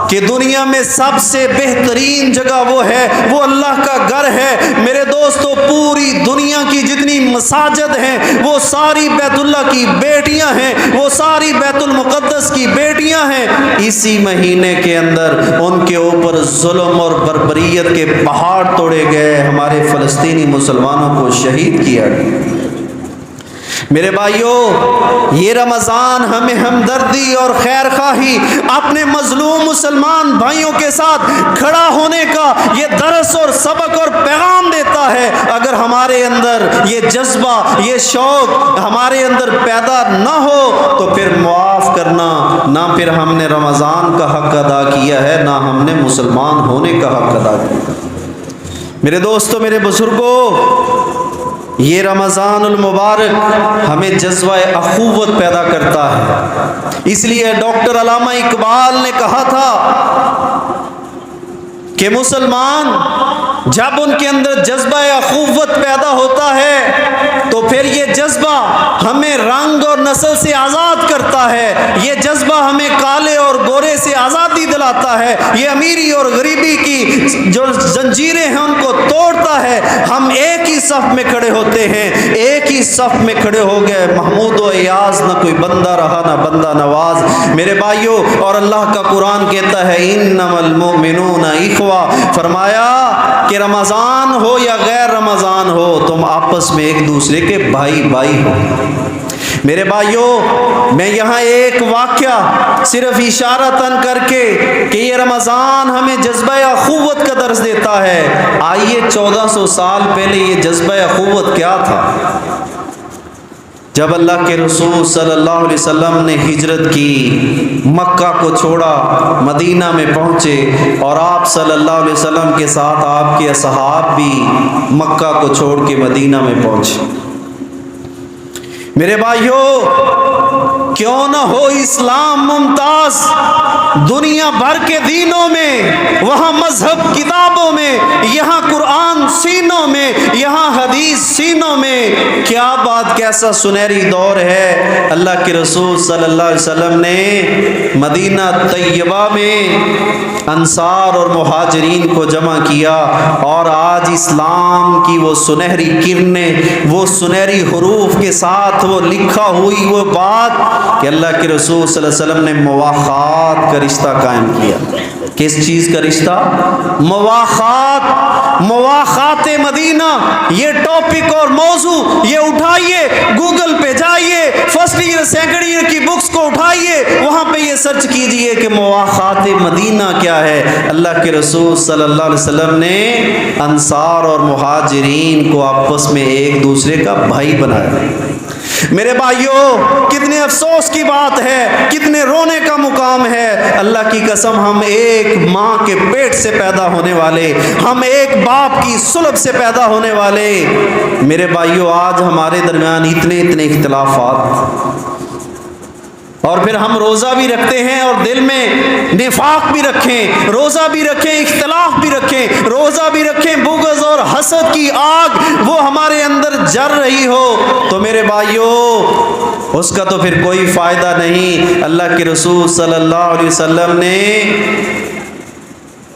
کہ دنیا میں سب سے بہترین جگہ وہ ہے، وہ اللہ کا گھر ہے۔ میرے دوستو پوری دنیا کی جتنی مساجد ہیں وہ ساری بیت اللہ کی بیٹیاں ہیں، وہ ساری بیت المقدس کی بیٹیاں ہیں۔ اسی مہینے کے اندر ان کے اوپر ظلم اور بربریت کے پہاڑ توڑے گئے، ہمارے فلسطینی مسلمانوں کو شہید کیا گیا۔ میرے بھائیوں، یہ رمضان ہمیں ہمدردی اور خیر خواہی، اپنے مظلوم مسلمان بھائیوں کے ساتھ کھڑا ہونے کا یہ درس اور سبق اور پیغام دیتا ہے۔ اگر ہمارے اندر یہ جذبہ، یہ شوق ہمارے اندر پیدا نہ ہو تو پھر معاف کرنا، نہ پھر ہم نے رمضان کا حق ادا کیا ہے، نہ ہم نے مسلمان ہونے کا حق ادا کیا۔ میرے دوستو، میرے بزرگوں، یہ رمضان المبارک ہمیں جذبہ اخوت پیدا کرتا ہے۔ اس لیے ڈاکٹر علامہ اقبال نے کہا تھا کہ مسلمان جب ان کے اندر جذبہ اخوت پیدا ہوتا ہے تو پھر یہ جذبہ ہمیں رنگ اور نسل سے آزاد کرتا ہے، یہ جذبہ ہمیں کالے اور گورے سے آزادی دلاتا ہے، یہ امیری اور غریبی کی جو زنجیریں ہیں ان کو توڑتا ہے۔ ہم ایک ہی صف میں کھڑے ہوتے ہیں، ایک ہی صف میں کھڑے ہو گئے، محمود و ایاز نہ کوئی بندہ رہا نہ بندہ نواز۔ میرے بھائیوں، اور اللہ کا قرآن کہتا ہے انما المؤمنون اخوہ، فرمایا کہ رمضان ہو یا غیر رمضان ہو تم آپس میں ایک دوسرے کے بھائی بھائی ہو۔ میرے بھائیوں، میں یہاں ایک واقعہ صرف اشارتاً کر کے کہ یہ رمضان ہمیں جذبہ اخوت کا درس دیتا ہے۔ آئیے 1400 سال پہلے یہ جذبہ اخوت کیا تھا؟ جب اللہ کے رسول صلی اللہ علیہ وسلم نے ہجرت کی، مکہ کو چھوڑا، مدینہ میں پہنچے، اور آپ صلی اللہ علیہ وسلم کے ساتھ آپ کے اصحاب بھی مکہ کو چھوڑ کے مدینہ میں پہنچے۔ میرے بھائیوں، کیوں نہ ہو اسلام ممتاز دنیا بھر کے دینوں میں، وہاں مذہب کتابوں میں، یہاں قرآن سینوں میں، یہاں حدیث سینوں میں، کیا بات، کیسا سنہری دور ہے۔ اللہ کے رسول صلی اللہ علیہ وسلم نے مدینہ طیبہ میں انصار اور مہاجرین کو جمع کیا، اور آج اسلام کی وہ سنہری کرنیں، وہ سنہری حروف کے ساتھ وہ لکھا ہوئی وہ بات کہ اللہ کے رسول صلی اللہ علیہ وسلم نے مواخات کا رشتہ قائم کیا۔ کس چیز کا رشتہ؟ مواخات، مواخات مدینہ۔ یہ ٹاپک اور موضوع یہ اٹھائیے، گوگل پہ جائیے، فرسٹ ایئر سیکنڈ ایئر کی بکس کو اٹھائیے، وہاں پہ یہ سرچ ریسرچ کیجئے کہ مواخات مدینہ کیا ہے۔ اللہ کے رسول صلی اللہ علیہ وسلم نے انصار اور مہاجرین کو آپس میں ایک دوسرے کا بھائی بنایا۔ میرے بھائیوں، کتنے افسوس کی بات ہے، کتنے رونے کا مقام ہے۔ اللہ کی قسم، ہم ایک ماں کے پیٹ سے پیدا ہونے والے، ہم ایک باپ کی صلب سے پیدا ہونے والے، میرے بھائیوں آج ہمارے درمیان اتنے اختلافات، اور پھر ہم روزہ بھی رکھتے ہیں اور دل میں نفاق بھی رکھیں، روزہ بھی رکھیں، اختلاف بھی رکھیں، روزہ بھی رکھیں، بغض اور حسد کی آگ وہ ہمارے اندر جل رہی ہو، تو میرے بھائیوں اس کا تو پھر کوئی فائدہ نہیں۔ اللہ کے رسول صلی اللہ علیہ وسلم نے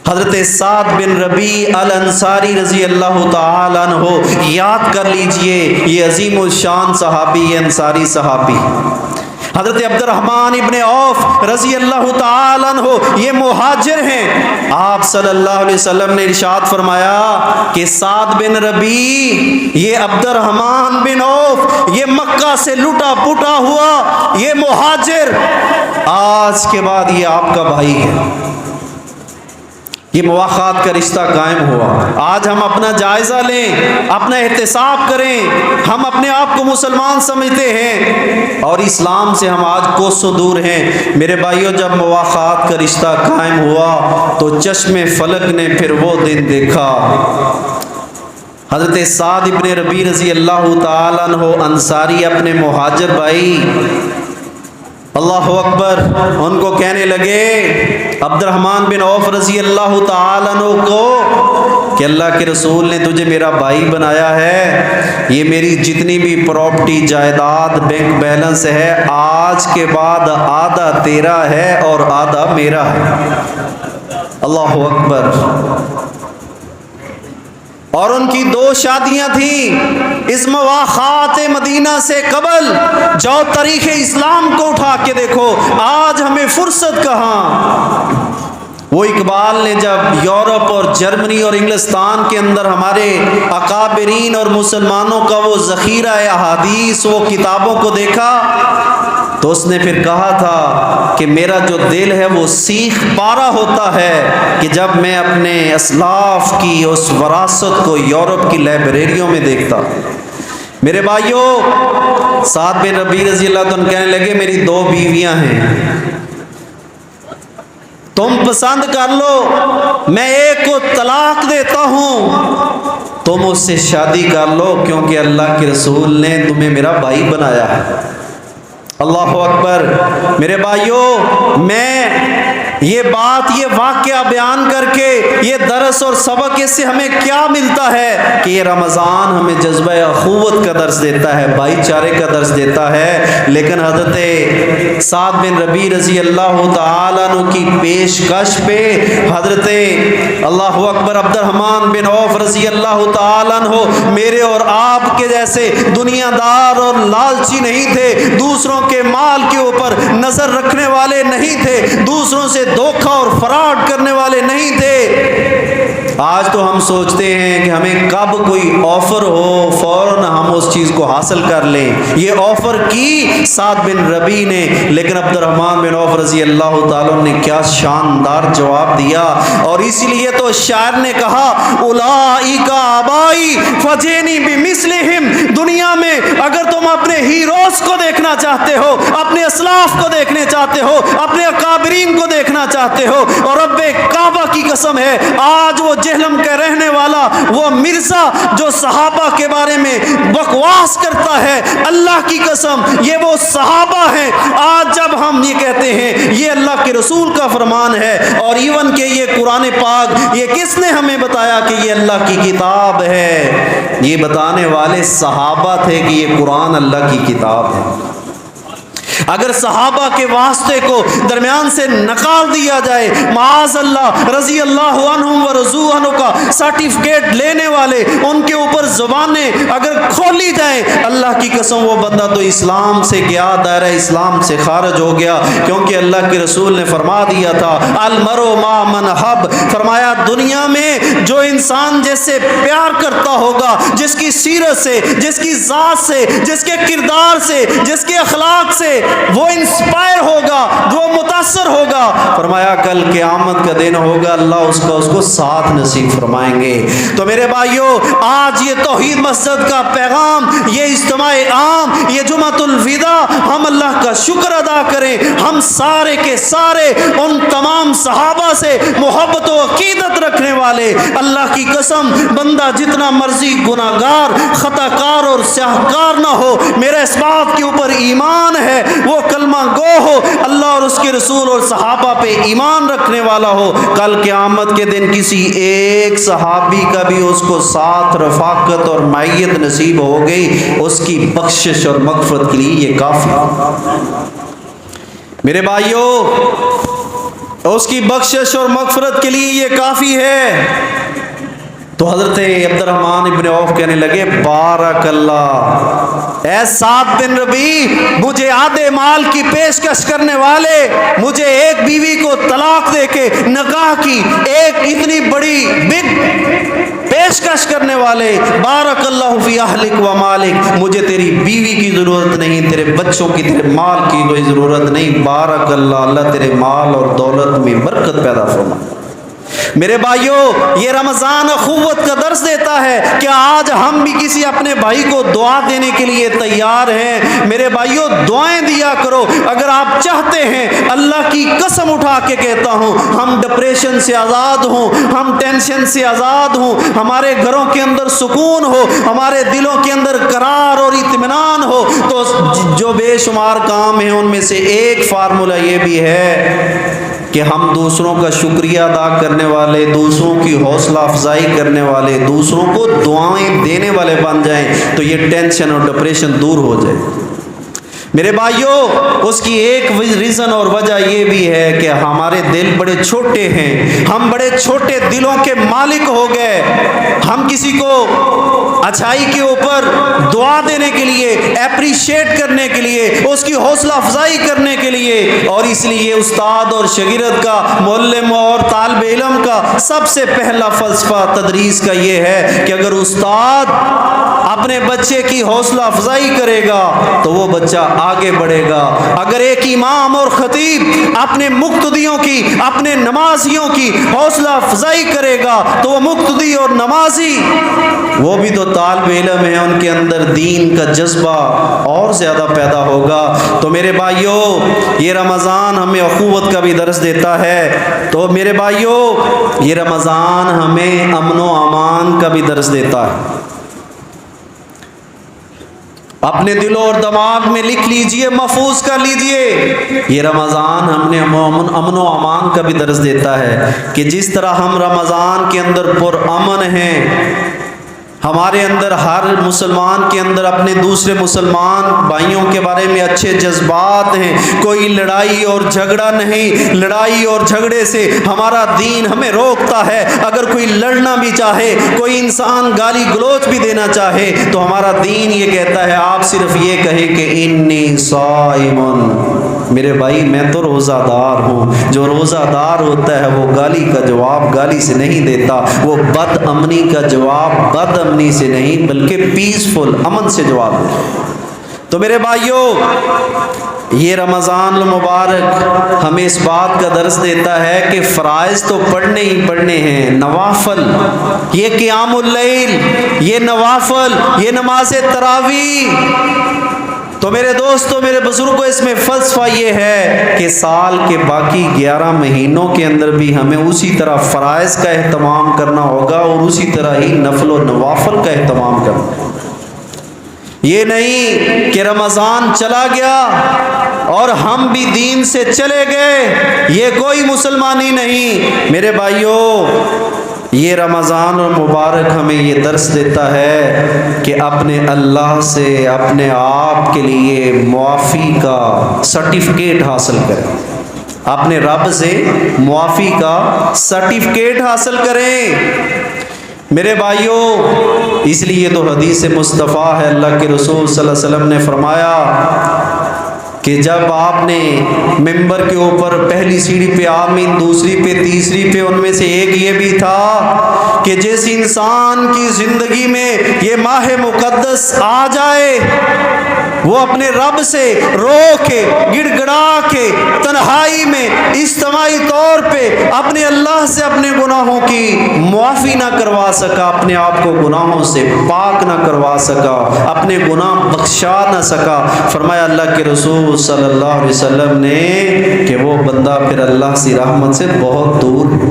حضرت سعد بن ربیع الانصاری رضی اللہ تعالی عنہ، یاد کر لیجئے، یہ عظیم الشان صحابی، یہ انصاری صحابی، حضرت عبد الرحمن ابن عوف رضی اللہ تعالی عنہ، یہ مہاجر ہیں۔ آپ صلی اللہ علیہ وسلم نے ارشاد فرمایا کہ سعد بن ربیع، یہ عبد الرحمن بن عوف، یہ مکہ سے لٹا پٹا ہوا یہ مہاجر، آج کے بعد یہ آپ کا بھائی ہے۔ یہ مواخات کا رشتہ قائم ہوا۔ آج ہم اپنا جائزہ لیں، اپنا احتساب کریں، ہم اپنے آپ کو مسلمان سمجھتے ہیں اور اسلام سے ہم آج کوسوں دور ہیں۔ میرے بھائیوں، جب مواخات کا رشتہ قائم ہوا تو چشم فلک نے پھر وہ دن دیکھا، حضرت سعد ابن ربیع رضی اللہ تعالیٰ عنہ انصاری اپنے مہاجر بھائی، اللہ اکبر، ان کو کہنے لگے عبد الرحمن بن عوف رضی اللہ تعالیٰ عنہ کو کہ اللہ کے رسول نے تجھے میرا بھائی بنایا ہے، یہ میری جتنی بھی پراپرٹی جائیداد بینک بیلنس ہے آج کے بعد آدھا تیرا ہے اور آدھا میرا ہے۔ اللہ اکبر۔ اور ان کی 2 شادیاں تھیں اس مواخات مدینہ سے قبل۔ جاؤ تاریخ اسلام کو اٹھا کے دیکھو، آج ہمیں فرصت کہاں۔ وہ اقبال نے جب یورپ اور جرمنی اور انگلستان کے اندر ہمارے اکابرین اور مسلمانوں کا وہ ذخیرہ احادیث، وہ کتابوں کو دیکھا تو اس نے پھر کہا تھا کہ میرا جو دل ہے وہ سیخ پارا ہوتا ہے کہ جب میں اپنے اسلاف کی اس وراثت کو یورپ کی لائبریریوں میں دیکھتا۔ میرے بھائیوں، سعد بن ربیع رضی اللہ عنہ کہنے لگے میری 2 بیویاں ہیں، تم پسند کر لو، میں ایک کو طلاق دیتا ہوں، تم اس سے شادی کر لو کیونکہ اللہ کے رسول نے تمہیں میرا بھائی بنایا ہے۔ اللہ اکبر۔ میرے بھائیوں، میں یہ بات، یہ واقعہ بیان کر کے یہ درس اور سبق اس سے ہمیں کیا ملتا ہے کہ یہ رمضان ہمیں جذبہ اخوت کا درس دیتا ہے، بھائی چارے کا درس دیتا ہے۔ لیکن حضرت سعد بن ربیع رضی اللہ تعالیٰ عنہ کی پیشکش پہ حضرت اللہ اکبر عبد الرحمن بن عوف رضی اللہ تعالیٰ عنہ میرے اور آپ کے جیسے دنیا دار اور لالچی نہیں تھے، دوسروں کے مال کے اوپر نظر رکھنے والے نہیں تھے، دوسروں سے دھوکہ اور فراڈ کرنے والے نہیں تھے۔ آج تو ہم سوچتے ہیں کہ ہمیں کب کوئی آفر ہو فوراً ہم اس چیز کو حاصل کر لیں۔ یہ آفر کی سعد بن ربیع نے، لیکن عبد الرحمن بن عوف رضی اللہ تعالیٰ نے کیا شاندار جواب دیا۔ اور اسی لیے تو شاعر نے کہا اولئک آبائی فجئنی بمثلہم۔ دنیا میں اگر تم اپنے ہیروز کو دیکھنا چاہتے ہو، اپنے اسلاف کو دیکھنے چاہتے ہو، اپنے اکابرین کو دیکھنا چاہتے ہو، اور رب کعبہ کی قسم ہے آج وہ جہلم کے رہنے والا وہ مرزا جو صحابہ کے بارے میں بکواس کرتا ہے، اللہ کی قسم یہ وہ صحابہ ہیں۔ آج جب ہم یہ کہتے ہیں یہ اللہ کے رسول کا فرمان ہے، اور ایون کہ یہ قرآن پاک، یہ کس نے ہمیں بتایا کہ یہ اللہ کی کتاب ہے؟ یہ بتانے والے صحابہ تھے کہ یہ قرآن اللہ کی کتاب ہے۔ اگر صحابہ کے واسطے کو درمیان سے نکال دیا جائے، معاذ اللہ، رضی اللہ عنہم و رضوا عنہ کا سرٹیفکیٹ لینے والے ان کے اوپر زبانیں اگر کھولی جائیں، اللہ اللہ کی قسم وہ بندہ تو اسلام سے گیا، دائرہ اسلام سے خارج ہو گیا، کیونکہ اللہ کے رسول نے فرما دیا تھا المرء مع من حب، فرمایا دنیا میں جو انسان جس سے پیار کرتا ہوگا، جس کی سیرت سے، جس کی ذات سے، جس کے کردار سے، جس کے اخلاق سے وہ انسپائر ہوگا، وہ متاثر ہوگا، فرمایا کل قیامت کا دن ہوگا اللہ اس کو ساتھ نصیب فرمائیں گے۔ تو میرے بھائیوں، آج یہ توحید مسجد کا پیغام، یہ اجتماع عام، یہ جمعۃ الوداع، ہم اللہ کا شکر ادا کریں، ہم سارے کے سارے ان تمام صحابہ سے محبت و عقیدت رکھنے والے، اللہ کی قسم بندہ جتنا مرضی گناہگار، خطا کار اور سیاہکار نہ ہو، میرا اس بات کے اوپر ایمان ہے وہ کلمہ گو ہو، اللہ اور اس کے رسول اور صحابہ پہ ایمان رکھنے والا ہو، کل قیامت کے دن کسی ایک صحابی کا بھی اس کو ساتھ رفاقت اور معیت نصیب ہو گئی، اس کی بخشش اور مغفرت کے لیے یہ کافی۔ میرے بھائیوں، اس کی بخشش اور مغفرت کے لیے یہ کافی ہے۔ تو حضرت عبد الرحمن ابن عوف کہنے لگے بارک اللہ، اے 7 بن ربیع، مجھے آدھے مال کی پیشکش کرنے والے، مجھے ایک بیوی کو طلاق دے کے نکاح کی ایک اتنی بڑی بگ پیشکش کرنے والے، بارک اللہ فی اہلک و مالک، مجھے تیری بیوی کی ضرورت نہیں، تیرے بچوں کی، تیرے مال کی کوئی ضرورت نہیں، بارک اللہ، اللہ تیرے مال اور دولت میں برکت پیدا فرما۔ میرے بھائیوں، یہ رمضان اخوت کا درس دیتا ہے کہ آج ہم بھی کسی اپنے بھائی کو دعا دینے کے لیے تیار ہیں۔ میرے بھائیوں، دعائیں دیا کرو، اگر آپ چاہتے ہیں، اللہ کی قسم اٹھا کے کہتا ہوں، ہم ڈپریشن سے آزاد ہوں، ہم ٹینشن سے آزاد ہوں، ہمارے گھروں کے اندر سکون ہو، ہمارے دلوں کے اندر قرار اور اطمینان ہو، تو جو بے شمار کام ہیں ان میں سے ایک فارمولہ یہ بھی ہے کہ ہم دوسروں کا شکریہ ادا کرنے والے، دوسروں کی حوصلہ افزائی کرنے والے، دوسروں کو دعائیں دینے والے بن جائیں، تو یہ ٹینشن اور ڈپریشن دور ہو جائے۔ میرے بھائیوں، اس کی ایک ریزن اور وجہ یہ بھی ہے کہ ہمارے دل بڑے چھوٹے ہیں، ہم بڑے چھوٹے دلوں کے مالک ہو گئے، ہم کسی کو اچھائی کے اوپر دعا دینے کے لیے، اپریشیٹ کرنے کے لیے، اس کی حوصلہ افزائی کرنے کے لیے، اور اس لیے استاد اور شاگرد کا، معلم اور طالب علم کا سب سے پہلا فلسفہ تدریس کا یہ ہے کہ اگر استاد اپنے بچے کی حوصلہ افزائی کرے گا تو وہ بچہ آگے بڑھے گا، اگر ایک امام اور خطیب اپنے مقتدیوں کی، اپنے نمازیوں کی حوصلہ افزائی کرے گا تو وہ مقتدی اور نمازی وہ بھی تو طالب علم ہیں، ان کے اندر دین کا جذبہ اور زیادہ پیدا ہوگا۔ تو میرے بھائیوں، یہ رمضان ہمیں اخوت کا بھی درس دیتا ہے، تو میرے بھائیوں یہ رمضان ہمیں امن و امان کا بھی درس دیتا ہے۔ اپنے دلوں اور دماغ میں لکھ لیجئے، محفوظ کر لیجئے، یہ رمضان ہم نے امن و امان کا بھی درس دیتا ہے کہ جس طرح ہم رمضان کے اندر پرامن ہیں، ہمارے اندر ہر مسلمان کے اندر اپنے دوسرے مسلمان بھائیوں کے بارے میں اچھے جذبات ہیں، کوئی لڑائی اور جھگڑا نہیں، لڑائی اور جھگڑے سے ہمارا دین ہمیں روکتا ہے۔ اگر کوئی لڑنا بھی چاہے، کوئی انسان گالی گلوچ بھی دینا چاہے، تو ہمارا دین یہ کہتا ہے آپ صرف یہ کہیں کہ انی صائم، میرے بھائی میں تو روزہ دار ہوں۔ جو روزہ دار ہوتا ہے وہ گالی کا جواب گالی سے نہیں دیتا، وہ بد امنی کا جواب بد امنی سے نہیں بلکہ پیسفل امن سے جواب دیتا۔ تو میرے بھائیوں، یہ رمضان المبارک ہمیں اس بات کا درس دیتا ہے کہ فرائض تو پڑھنے ہی پڑھنے ہیں، نوافل، یہ قیام اللیل، یہ نوافل، یہ نماز تراویح۔ تو میرے دوستو، میرے بزرگوں، اس میں فلسفہ یہ ہے کہ سال کے باقی 11 مہینوں کے اندر بھی ہمیں اسی طرح فرائض کا اہتمام کرنا ہوگا اور اسی طرح ہی نفل و نوافل کا اہتمام کرنا ہوگا۔ یہ نہیں کہ رمضان چلا گیا اور ہم بھی دین سے چلے گئے، یہ کوئی مسلمانی نہیں۔ میرے بھائیوں، یہ رمضان المبارک ہمیں یہ درس دیتا ہے کہ اپنے اللہ سے اپنے آپ کے لیے معافی کا سرٹیفکیٹ حاصل کریں، اپنے رب سے معافی کا سرٹیفکیٹ حاصل کریں۔ میرے بھائیوں، اس لیے تو حدیث مصطفیٰ ہے، اللہ کے رسول صلی اللہ علیہ وسلم نے فرمایا کہ جب آپ نے ممبر کے اوپر پہلی سیڑھی پہ آمین، دوسری پہ، تیسری پہ، ان میں سے ایک یہ بھی تھا کہ جس انسان کی زندگی میں یہ ماہ مقدس آ جائے وہ اپنے رب سے رو کے، گڑ گڑا کے، تنہائی میں اجتماعی طور پہ اپنے اللہ سے اپنے گناہوں کی معافی نہ کروا سکا، اپنے آپ کو گناہوں سے پاک نہ کروا سکا، اپنے گناہ بخشا نہ سکا، فرمایا اللہ کے رسول صلی اللہ علیہ وسلم نے کہ وہ بندہ پھر اللہ کی رحمت سے بہت دور ہے۔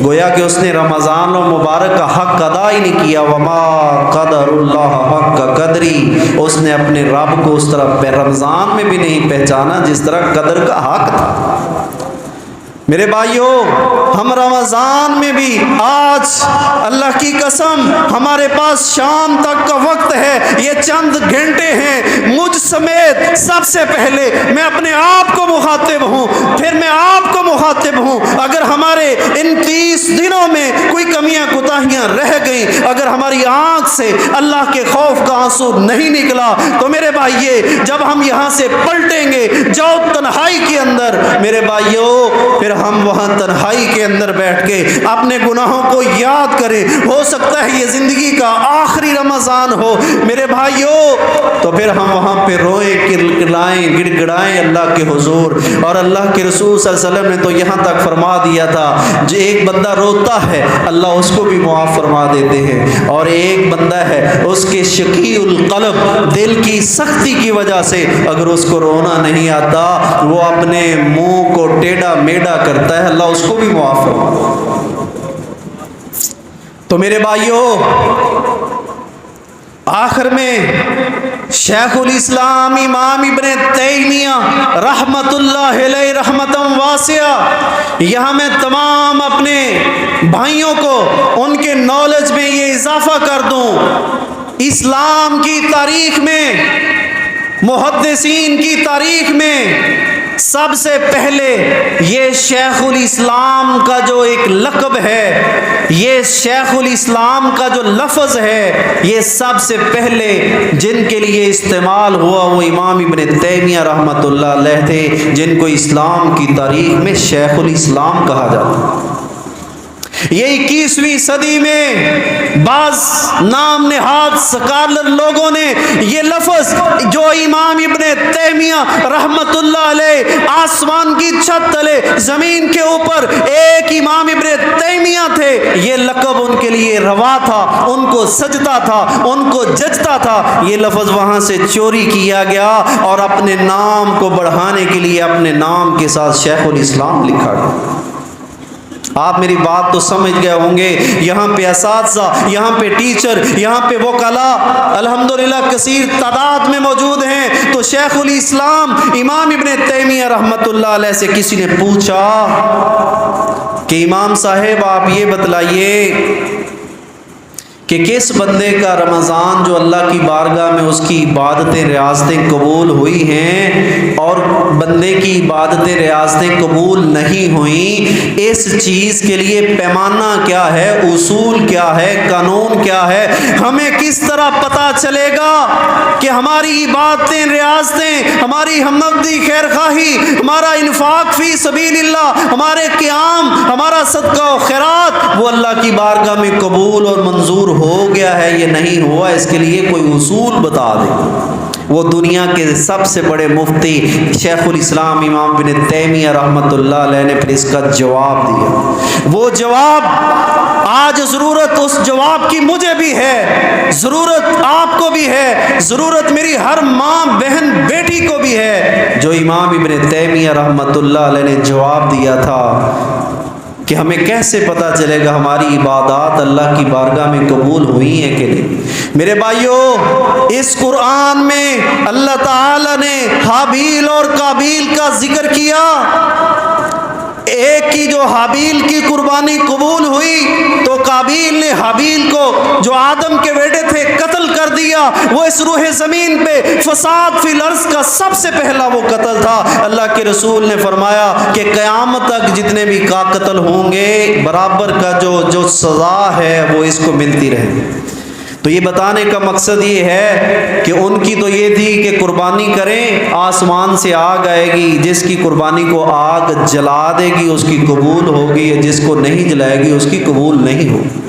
گویا کہ اس نے رمضان المبارک کا حق ادا ہی نہیں کیا، وما قدر اللہ حق قدری، اس نے اپنے رب کو اس طرح رمضان میں بھی نہیں پہچانا جس طرح قدر کا حق تھا۔ میرے بھائیوں، ہم رمضان میں بھی آج اللہ کی قسم ہمارے پاس شام تک کا وقت ہے، یہ چند گھنٹے ہیں، مجھ سمیت سب سے پہلے میں اپنے آپ کو مخاطب ہوں، پھر میں آپ کو مخاطب ہوں۔ اگر ہمارے ان 30 دنوں میں کوئی کمیاں کوتاہیاں رہ گئیں، اگر ہماری آنکھ سے اللہ کے خوف کا آنسو نہیں نکلا، تو میرے بھائیے جب ہم یہاں سے پلٹیں گے جاؤ تنہائی کے اندر، میرے بھائیوں پھر ہم وہاں تنہائی کے اندر بیٹھ کے اپنے گناہوں کو یاد کریں، ہو سکتا ہے یہ زندگی کا آخری رمضان ہو میرے بھائیوں، تو پھر ہم وہاں پہ روئیں، کرلائیں، گڑ گڑائیں اللہ کے حضور۔ اور اللہ کے رسول صلی اللہ علیہ وسلم نے تو یہاں تک فرما دیا تھا جو ایک بندہ روتا ہے اللہ اس کو بھی معاف فرما دیتے ہیں، اور ایک بندہ ہے اس کے شقی القلب، دل کی سختی کی وجہ سے اگر اس کو رونا نہیں آتا، وہ اپنے منہ کو ٹیڑھا میڑھا کرتا ہے، اللہ اس کو بھی معاف فرما۔ تو میرے بھائیوں آخر میں شیخ الاسلام امام ابن تیمیہ رحمت اللہ علیہ رحمتً واسعہ، یہاں میں تمام اپنے بھائیوں کو ان کے نالج میں یہ اضافہ کر دوں، اسلام کی تاریخ میں، محدثین کی تاریخ میں سب سے پہلے یہ شیخ الاسلام کا جو ایک لقب ہے، یہ شیخ الاسلام کا جو لفظ ہے، یہ سب سے پہلے جن کے لیے استعمال ہوا وہ امام ابن تیمیہ رحمۃ اللہ علیہ تھے، جن کو اسلام کی تاریخ میں شیخ الاسلام کہا جاتا ہے۔ یہ 21ویں صدی میں بعض نام نہاد سکالر لوگوں نے یہ لفظ جو امام ابن تیمیہ رحمت اللہ علیہ آسمان کی چھت تلے زمین کے اوپر ایک امام ابن تیمیہ تھے، یہ لقب ان کے لیے روا تھا، ان کو سجتا تھا، ان کو جچتا تھا، یہ لفظ وہاں سے چوری کیا گیا اور اپنے نام کو بڑھانے کے لیے اپنے نام کے ساتھ شیخ الاسلام لکھا گیا۔ آپ میری بات تو سمجھ گئے ہوں گے، یہاں پہ اساتذہ، یہاں پہ ٹیچر، یہاں پہ وکلاء الحمدللہ کثیر تعداد میں موجود ہیں۔ تو شیخ الاسلام امام ابن تیمیہ رحمت اللہ علیہ سے کسی نے پوچھا کہ امام صاحب آپ یہ بتلائیے کہ کس بندے کا رمضان جو اللہ کی بارگاہ میں اس کی عبادتیں ریاضتیں قبول ہوئی ہیں اور بندے کی عبادتیں ریاضتیں قبول نہیں ہوئیں، اس چیز کے لیے پیمانہ کیا ہے، اصول کیا ہے، قانون کیا ہے، ہمیں کس طرح پتہ چلے گا کہ ہماری عبادتیں ریاضتیں، ہماری ہمدردی خیر خواہی، ہمارا انفاق فی سبیل اللہ، ہمارے قیام، ہمارا صدقہ و خیرات وہ اللہ کی بارگاہ میں قبول اور منظور ہو گیا ہے یہ نہیں ہوا، اس کے لیے کوئی اصول بتا دیں۔ وہ دنیا کے سب سے بڑے مفتی شیخ الاسلام امام ابن تیمیہ رحمت اللہ علیہ نے پھر اس کا جواب دیا۔ وہ جواب آج ضرورت اس جواب کی مجھے بھی ہے، ضرورت آپ کو بھی ہے، ضرورت میری ہر ماں بہن بیٹی کو بھی ہے، جو امام ابن تیمیہ رحمت اللہ علیہ نے جواب دیا تھا کہ ہمیں کیسے پتہ چلے گا ہماری عبادات اللہ کی بارگاہ میں قبول ہوئی ہیں کہ نہیں۔ میرے بھائیوں اس قرآن میں اللہ تعالی نے حابیل اور قابیل کا ذکر کیا، ایک کی جو حابیل کی قربانی قبول ہوئی تو قابیل نے حابیل کو جو آدم کے بیٹے تھے قتل کر دیا، وہ اس روح زمین پہ فساد فی الارض کا سب سے پہلا وہ قتل تھا۔ اللہ کے رسول نے فرمایا کہ قیامت تک جتنے بھی قتل ہوں گے برابر کا جو سزا ہے وہ اس کو ملتی رہے۔ تو یہ بتانے کا مقصد یہ ہے کہ ان کی تو یہ تھی کہ قربانی کریں، آسمان سے آگ آئے گی، جس کی قربانی کو آگ جلا دے گی اس کی قبول ہوگی، جس کو نہیں جلائے گی اس کی قبول نہیں ہوگی۔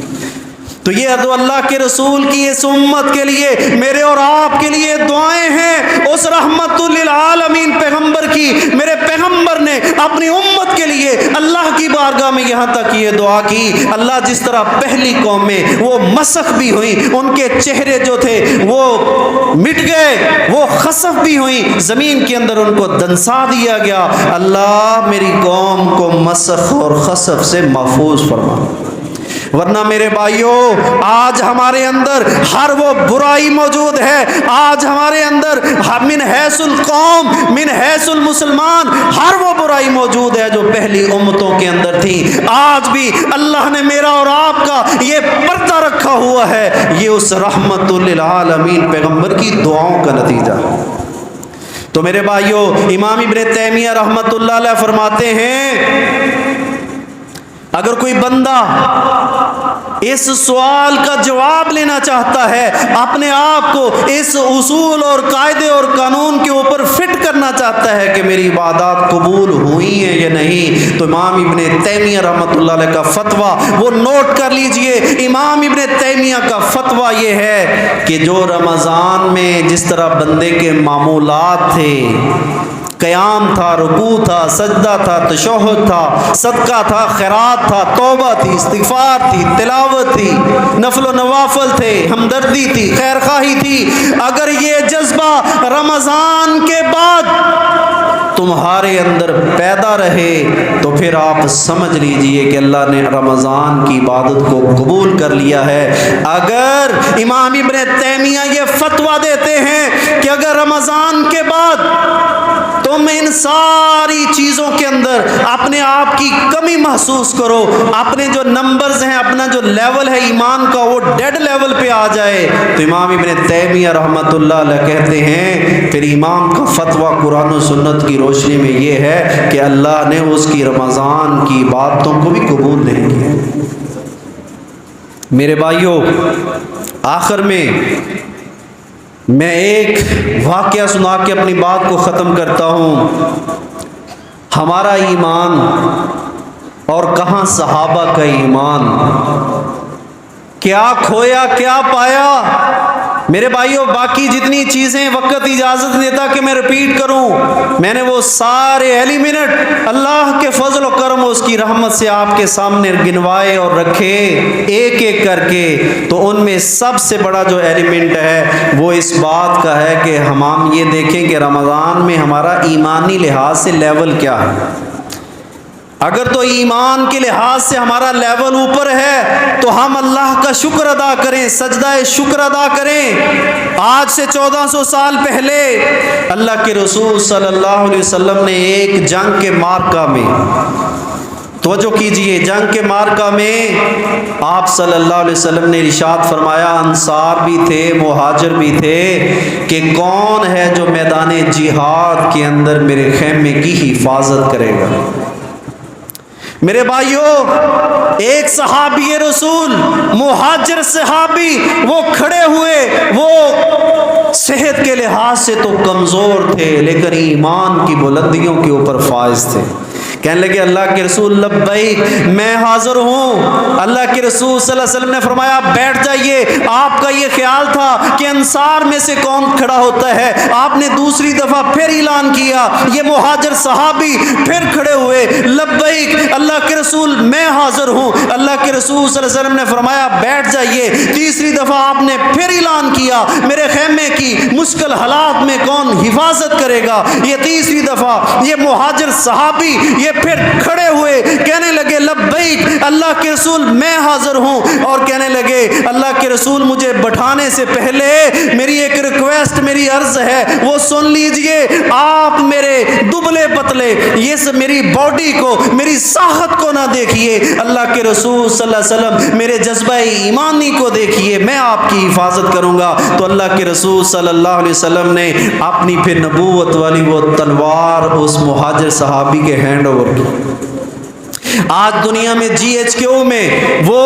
تو یہ تو اللہ کے رسول کی اس امت کے لیے، میرے اور آپ کے لیے دعائیں ہیں اس رحمت للعالمین پیغمبر کی۔ میرے پیغمبر نے اپنی امت کے لیے اللہ کی بارگاہ میں یہاں تک یہ دعا کی، اللہ جس طرح پہلی قوم میں وہ مسخ بھی ہوئی، ان کے چہرے جو تھے وہ مٹ گئے، وہ خسف بھی ہوئی، زمین کے اندر ان کو دنسا دیا گیا، اللہ میری قوم کو مسخ اور خسف سے محفوظ فرما۔ ورنہ میرے بھائیوں، آج ہمارے اندر ہر وہ برائی موجود ہے، آج ہمارے اندر من حیث القوم، من حیث المسلمان، ہر وہ برائی موجود ہے جو پہلی امتوں کے اندر تھی۔ آج بھی اللہ نے میرا اور آپ کا یہ پردہ رکھا ہوا ہے، یہ اس رحمت للعالمین پیغمبر کی دعاؤں کا نتیجہ۔ تو میرے بھائیوں، امام ابن تیمیہ رحمۃ اللہ علیہ فرماتے ہیں اگر کوئی بندہ اس سوال کا جواب لینا چاہتا ہے، اپنے آپ کو اس اصول اور قاعدے اور قانون کے اوپر فٹ کرنا چاہتا ہے کہ میری عبادات قبول ہوئی ہیں یا نہیں، تو امام ابن تیمیہ رحمۃ اللہ علیہ کا فتویٰ وہ نوٹ کر لیجئے۔ امام ابن تیمیہ کا فتویٰ یہ ہے کہ جو رمضان میں جس طرح بندے کے معمولات تھے، قیام تھا، رکوع تھا، سجدہ تھا، تشہد تھا، صدقہ تھا، خیرات تھا، توبہ تھی، استغفار تھی، تلاوت تھی، نفل و نوافل تھے، ہمدردی تھی، خیر خواہی تھی، اگر یہ جذبہ رمضان کے بعد تمہارے اندر پیدا رہے تو پھر آپ سمجھ لیجئے کہ اللہ نے رمضان کی عبادت کو قبول کر لیا ہے۔ اگر امام ابن تیمیہ یہ فتویٰ دیتے ہیں کہ اگر رمضان کے بعد تم ان ساری چیزوں کے اندر اپنے آپ کی کمی محسوس کرو، اپنے جو نمبرز ہیں، اپنا جو لیول ہے ایمان کا وہ ڈیڈ لیول پہ آ جائے، تو امام ابن تیمیہ رحمۃ اللہ علیہ کہتے ہیں پھر امام کا فتویٰ قرآن و سنت کی روشنی میں یہ ہے کہ اللہ نے اس کی رمضان کی عبادتوں کو بھی قبول نہیں کیا۔ میرے بھائیوں، آخر میں ایک واقعہ سنا کے اپنی بات کو ختم کرتا ہوں۔ ہمارا ایمان اور کہاں صحابہ کا ایمان، کیا کھویا کیا پایا؟ میرے بھائیوں، باقی جتنی چیزیں وقت اجازت دیتا کہ میں ریپیٹ کروں، میں نے وہ سارے ایلیمنٹ اللہ کے فضل و کرم و اس کی رحمت سے آپ کے سامنے گنوائے اور رکھے ایک ایک کر کے۔ تو ان میں سب سے بڑا جو ایلیمنٹ ہے وہ اس بات کا ہے کہ ہم یہ دیکھیں کہ رمضان میں ہمارا ایمانی لحاظ سے لیول کیا ہے۔ اگر تو ایمان کے لحاظ سے ہمارا لیول اوپر ہے تو ہم اللہ کا شکر ادا کریں، سجدہ شکر ادا کریں۔ آج سے 1400 سال پہلے اللہ کے رسول صلی اللہ علیہ وسلم نے ایک جنگ کے مارکہ میں، توجہ کیجئے، جنگ کے مارکہ میں آپ صلی اللہ علیہ وسلم نے ارشاد فرمایا، انصار بھی تھے، مہاجر بھی تھے، کہ کون ہے جو میدان جہاد کے اندر میرے خیمے کی حفاظت کرے گا۔ میرے بھائیوں، ایک صحابی رسول، مہاجر صحابی، وہ کھڑے ہوئے، وہ صحت کے لحاظ سے تو کمزور تھے لیکن ایمان کی بلندیوں کے اوپر فائز تھے۔ کہنے لگے اللہ کے رسول لبیک، میں حاضر ہوں۔ اللہ کے رسول صلی اللہ علیہ وسلم نے فرمایا بیٹھ جائیے۔ آپ کا یہ خیال تھا کہ انصار میں سے کون کھڑا ہوتا ہے، آپ نے دوسری دفعہ پھر اعلان کیا، یہ مہاجر صحابی پھر کھڑے ہوئے، لبیک اللہ کے رسول میں حاضر ہوں۔ اللہ کے رسول صلی اللہ علیہ وسلم نے فرمایا بیٹھ جائیے۔ تیسری دفعہ آپ نے پھر اعلان کیا، میرے خیمے کی مشکل حالات میں کون حفاظت کرے گا۔ یہ تیسری دفعہ یہ مہاجر صحابی یہ پھر کھڑے ہوئے، کہنے لگے لبیک اللہ کے رسول میں حاضر ہوں، اور کہنے لگے اللہ کے رسول مجھے بٹھانے سے پہلے میری ایک ریکویسٹ، میری عرض ہے وہ سن لیجئے۔ آپ میرے دبلے پتلے یہ میری باڈی کو، میری ساخت کو نہ دیکھیے، اللہ کے رسول صلی اللہ علیہ وسلم میرے جذبہ ایمانی کو دیکھیے، میں آپ کی حفاظت کروں گا۔ تو اللہ کے رسول صلی اللہ علیہ وسلم نے اپنی پھر نبوت والی وہ تلوار اس مہاجر صحابی کے ہینڈ اوور کی۔ آج دنیا میں GHQ میں وہ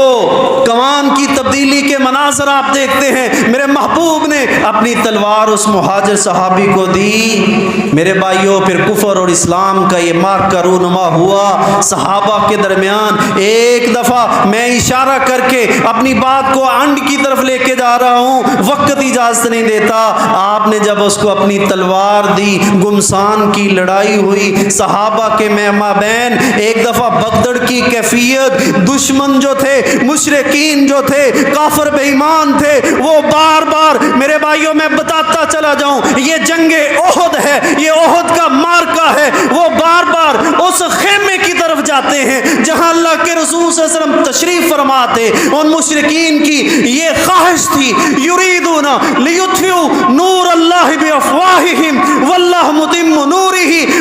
کمان کی تبدیلی کے مناظر آپ دیکھتے ہیں، میرے محبوب نے اپنی تلوار اس مہاجر صحابی کو دی۔ میرے بھائیوں، پھر کفر اور اسلام کا یہ معرکہ رونما ہوا صحابہ کے درمیان۔ ایک دفعہ میں اشارہ کر کے اپنی بات کو انڈ کی طرف لے کے جا رہا ہوں، وقت اجازت نہیں دیتا۔ آپ نے جب اس کو اپنی تلوار دی، گمسان کی لڑائی ہوئی صحابہ کے مابین۔ ایک دفعہ بغدڑ کی کیفیت، دشمن جو تھے، مشرکین جو تھے، کافر بے ایمان تھے، وہ بار بار، میرے بھائیوں میں بتاتا چلا جاؤں، یہ جنگ احد ہے، یہ احد کا معرکہ ہے، وہ بار بار اس خیمے کی طرف جاتے ہیں جہاں اللہ کے رسول صلی اللہ علیہ وسلم تشریف فرما تھے۔ ان مشرکین کی یہ خواہش تھی، یریدون لیطفئوا نور اللہ بافواہہم واللہ متم نورہ،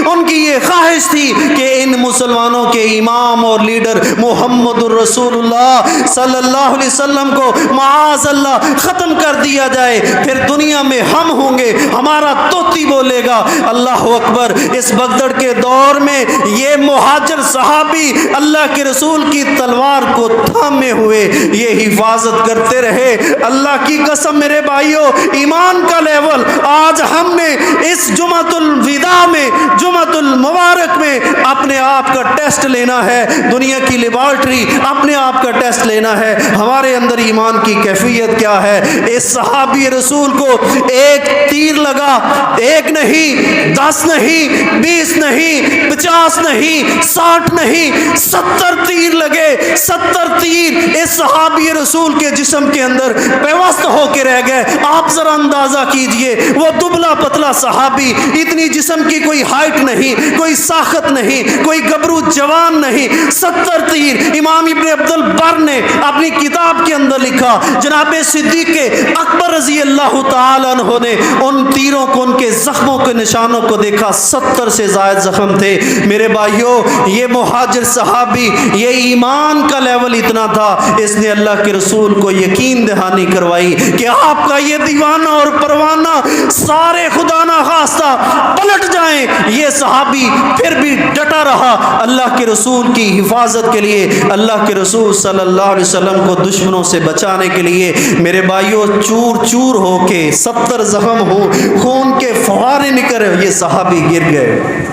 ان کی یہ خواہش تھی کہ ان مسلمانوں کے امام اور لیڈر محمد الرسول اللہ صلی اللہ علیہ وسلم کو معاذ اللہ ختم کر دیا جائے، پھر دنیا میں ہم ہوں گے، ہمارا توتی بولے گا۔ اللہ اکبر۔ اس بغدڑ کے دور میں یہ مہاجر صحابی اللہ کے رسول کی تلوار کو تھامے ہوئے یہ حفاظت کرتے رہے۔ اللہ کی قسم میرے بھائیوں، ایمان کا لیول آج ہم نے اس جمعۃ الوداع میں، جمعۃ المبارک میں اپنے آپ کا ٹیسٹ لینا ہے۔ دنیا کی لیبارٹری اپنے آپ کا ٹیسٹ لینا ہے، ہمارے اندر ایمان کی کیفیت کیا ہے۔ اس صحابی رسول کو ایک تیر لگا، ایک نہیں، 10 نہیں، 20 نہیں، 50 نہیں، 60 نہیں، 70 تیر لگے۔ 70 تیر اس صحابی رسول کے جسم کے اندر پیوست ہو کے رہ گئے۔ آپ ذرا اندازہ کیجئے، وہ دبلا پتلا صحابی، اتنی جسم کی کوئی ہائٹ نہیں، کوئی ساخت نہیں، کوئی گبرو جوان نہیں، 70 تیر۔ امام ابن عبد البر نے اپنی کتاب کے اندر لکھا، جناب صدیق اکبر رضی اللہ تعالیٰ عنہ نے ان تیروں کو، ان کے زخموں کے نشانوں کو دیکھا، 70 سے زائد زخم تھے۔ میرے بھائیوں، یہ مہاجر صحابی، یہ ایمان کا لیول اتنا تھا، اس نے اللہ کے رسول کو یقین دہانی کروائی کہ آپ کا یہ دیوانہ اور پروانہ سارے خدا نہ خواستہ پلٹ جائیں۔ یہ صحابی پھر بھی ڈٹا رہا اللہ کے رسول کی حفاظت کے لیے، اللہ کے رسول صلی اللہ علیہ وسلم کو دشمنوں سے بچانے کے لیے۔ میرے بھائیوں، چور چور ہو کے 70 زخم ہو، خون کے فوارے نکل رہے، یہ صحابی گر گئے۔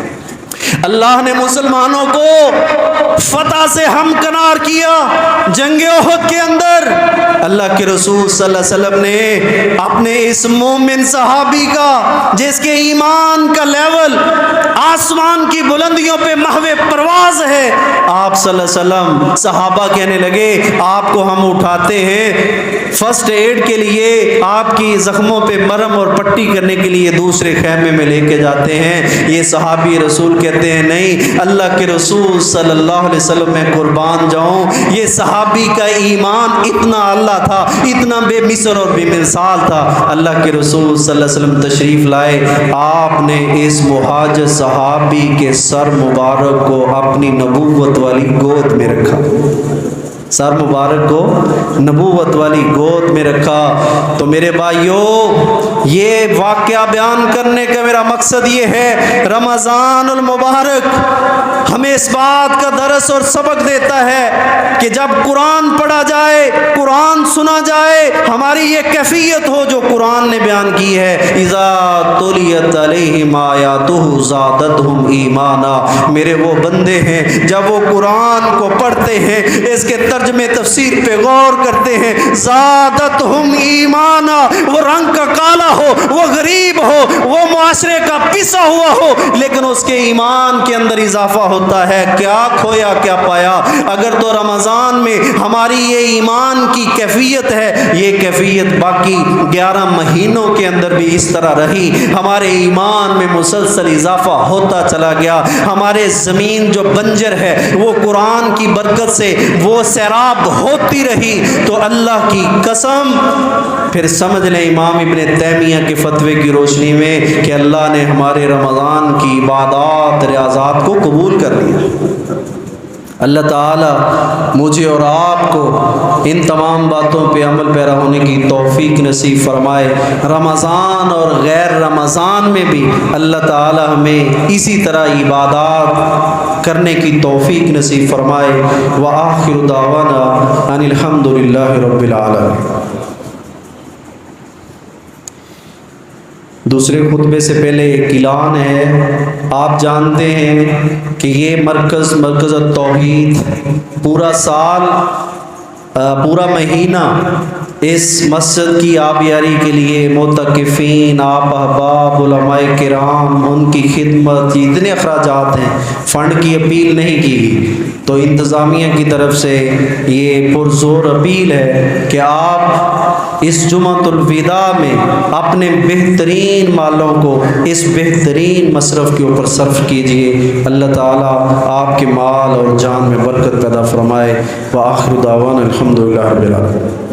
اللہ نے مسلمانوں کو فتح سے ہمکنار کیا جنگ احد کے اندر۔ اللہ کے رسول صلی اللہ علیہ وسلم نے اپنے اس مومن صحابی کا، جس کے ایمان کا لیول آسمان کی بلندیوں پہ محو پرواز ہے، آپ صلی اللہ علیہ وسلم، صحابہ کہنے لگے آپ کو ہم اٹھاتے ہیں فرسٹ ایڈ کے لیے، آپ کی زخموں پہ مرہم اور پٹی کرنے کے لیے دوسرے خیمے میں لے کے جاتے ہیں۔ یہ صحابی رسول کہتے ہیں نہیں، اللہ کے رسول صلی اللہ علیہ وسلم میں قربان جاؤں۔ یہ صحابی کا ایمان اتنا اللہ تھا، اتنا بے مثل اور بے مثال تھا۔ اللہ کے رسول صلی اللہ علیہ وسلم تشریف لائے، آپ نے اس مہاجر صحابی کے سر مبارک کو اپنی نبوت والی گود میں رکھا، سر مبارک کو نبوت والی گود میں رکھا۔ تو میرے بھائیوں، یہ واقعہ بیان کرنے کا میرا مقصد یہ ہے، رمضان المبارک ہمیں اس بات کا درس اور سبق دیتا ہے کہ جب قرآن پڑھا جائے، قرآن سنا جائے، ہماری یہ کیفیت ہو جو قرآن نے بیان کی ہے، اذا تلیت علیہم آیاتہ زادتہم ایمانا۔ میرے وہ بندے ہیں جب وہ قرآن کو پڑھتے ہیں، اس کے ترجمے تفسیر پہ غور کرتے ہیں، زادتہم ایمانا، وہ رنگ کا کالا ہو، وہ غریب ہو، وہ معاشرے کا پسا ہوا ہو، لیکن اس کے ایمان کے اندر اضافہ ہوتا ہے۔ کیا کھویا کیا پایا؟ اگر تو رمضان میں ہماری یہ ایمان کی کیفیت ہے، یہ کیفیت باقی 11 مہینوں کے اندر بھی اس طرح رہی، ہمارے ایمان میں مسلسل اضافہ ہوتا چلا گیا، ہمارے زمین جو بنجر ہے وہ قرآن کی برکت سے وہ سیراب ہوتی رہی، تو اللہ کی قسم پھر سمجھ لیں امام ابن تیمیہ کے فتوے کی روشنی میں کہ اللہ نے ہمارے رمضان کی عبادات ریاضات کو قبول کر لیا۔ اللہ تعالیٰ مجھے اور آپ کو ان تمام باتوں پہ عمل پیرا ہونے کی توفیق نصیب فرمائے۔ رمضان اور غیر رمضان میں بھی اللہ تعالیٰ ہمیں اسی طرح عبادات کرنے کی توفیق نصیب فرمائے۔ وآخر دعوانا ان الحمد للہ رب العالمین۔ دوسرے خطبے سے پہلے ایک اعلان ہے۔ آپ جانتے ہیں کہ یہ مرکز التوحید پورا سال پورا مہینہ اس مسجد کی آبیاری کے لیے معتکفین، آپ احباب، علماء کرام، ان کی خدمت، اتنے اخراجات ہیں، فنڈ کی اپیل نہیں کی، تو انتظامیہ کی طرف سے یہ پرزور اپیل ہے کہ آپ اس جمعۃ الوداع میں اپنے بہترین مالوں کو اس بہترین مصرف کے اوپر صرف کیجیے۔ اللہ تعالیٰ آپ کے مال اور جان میں برکت پیدا فرمائے۔ وآخر دعوانا الحمد للہ رب العالمین۔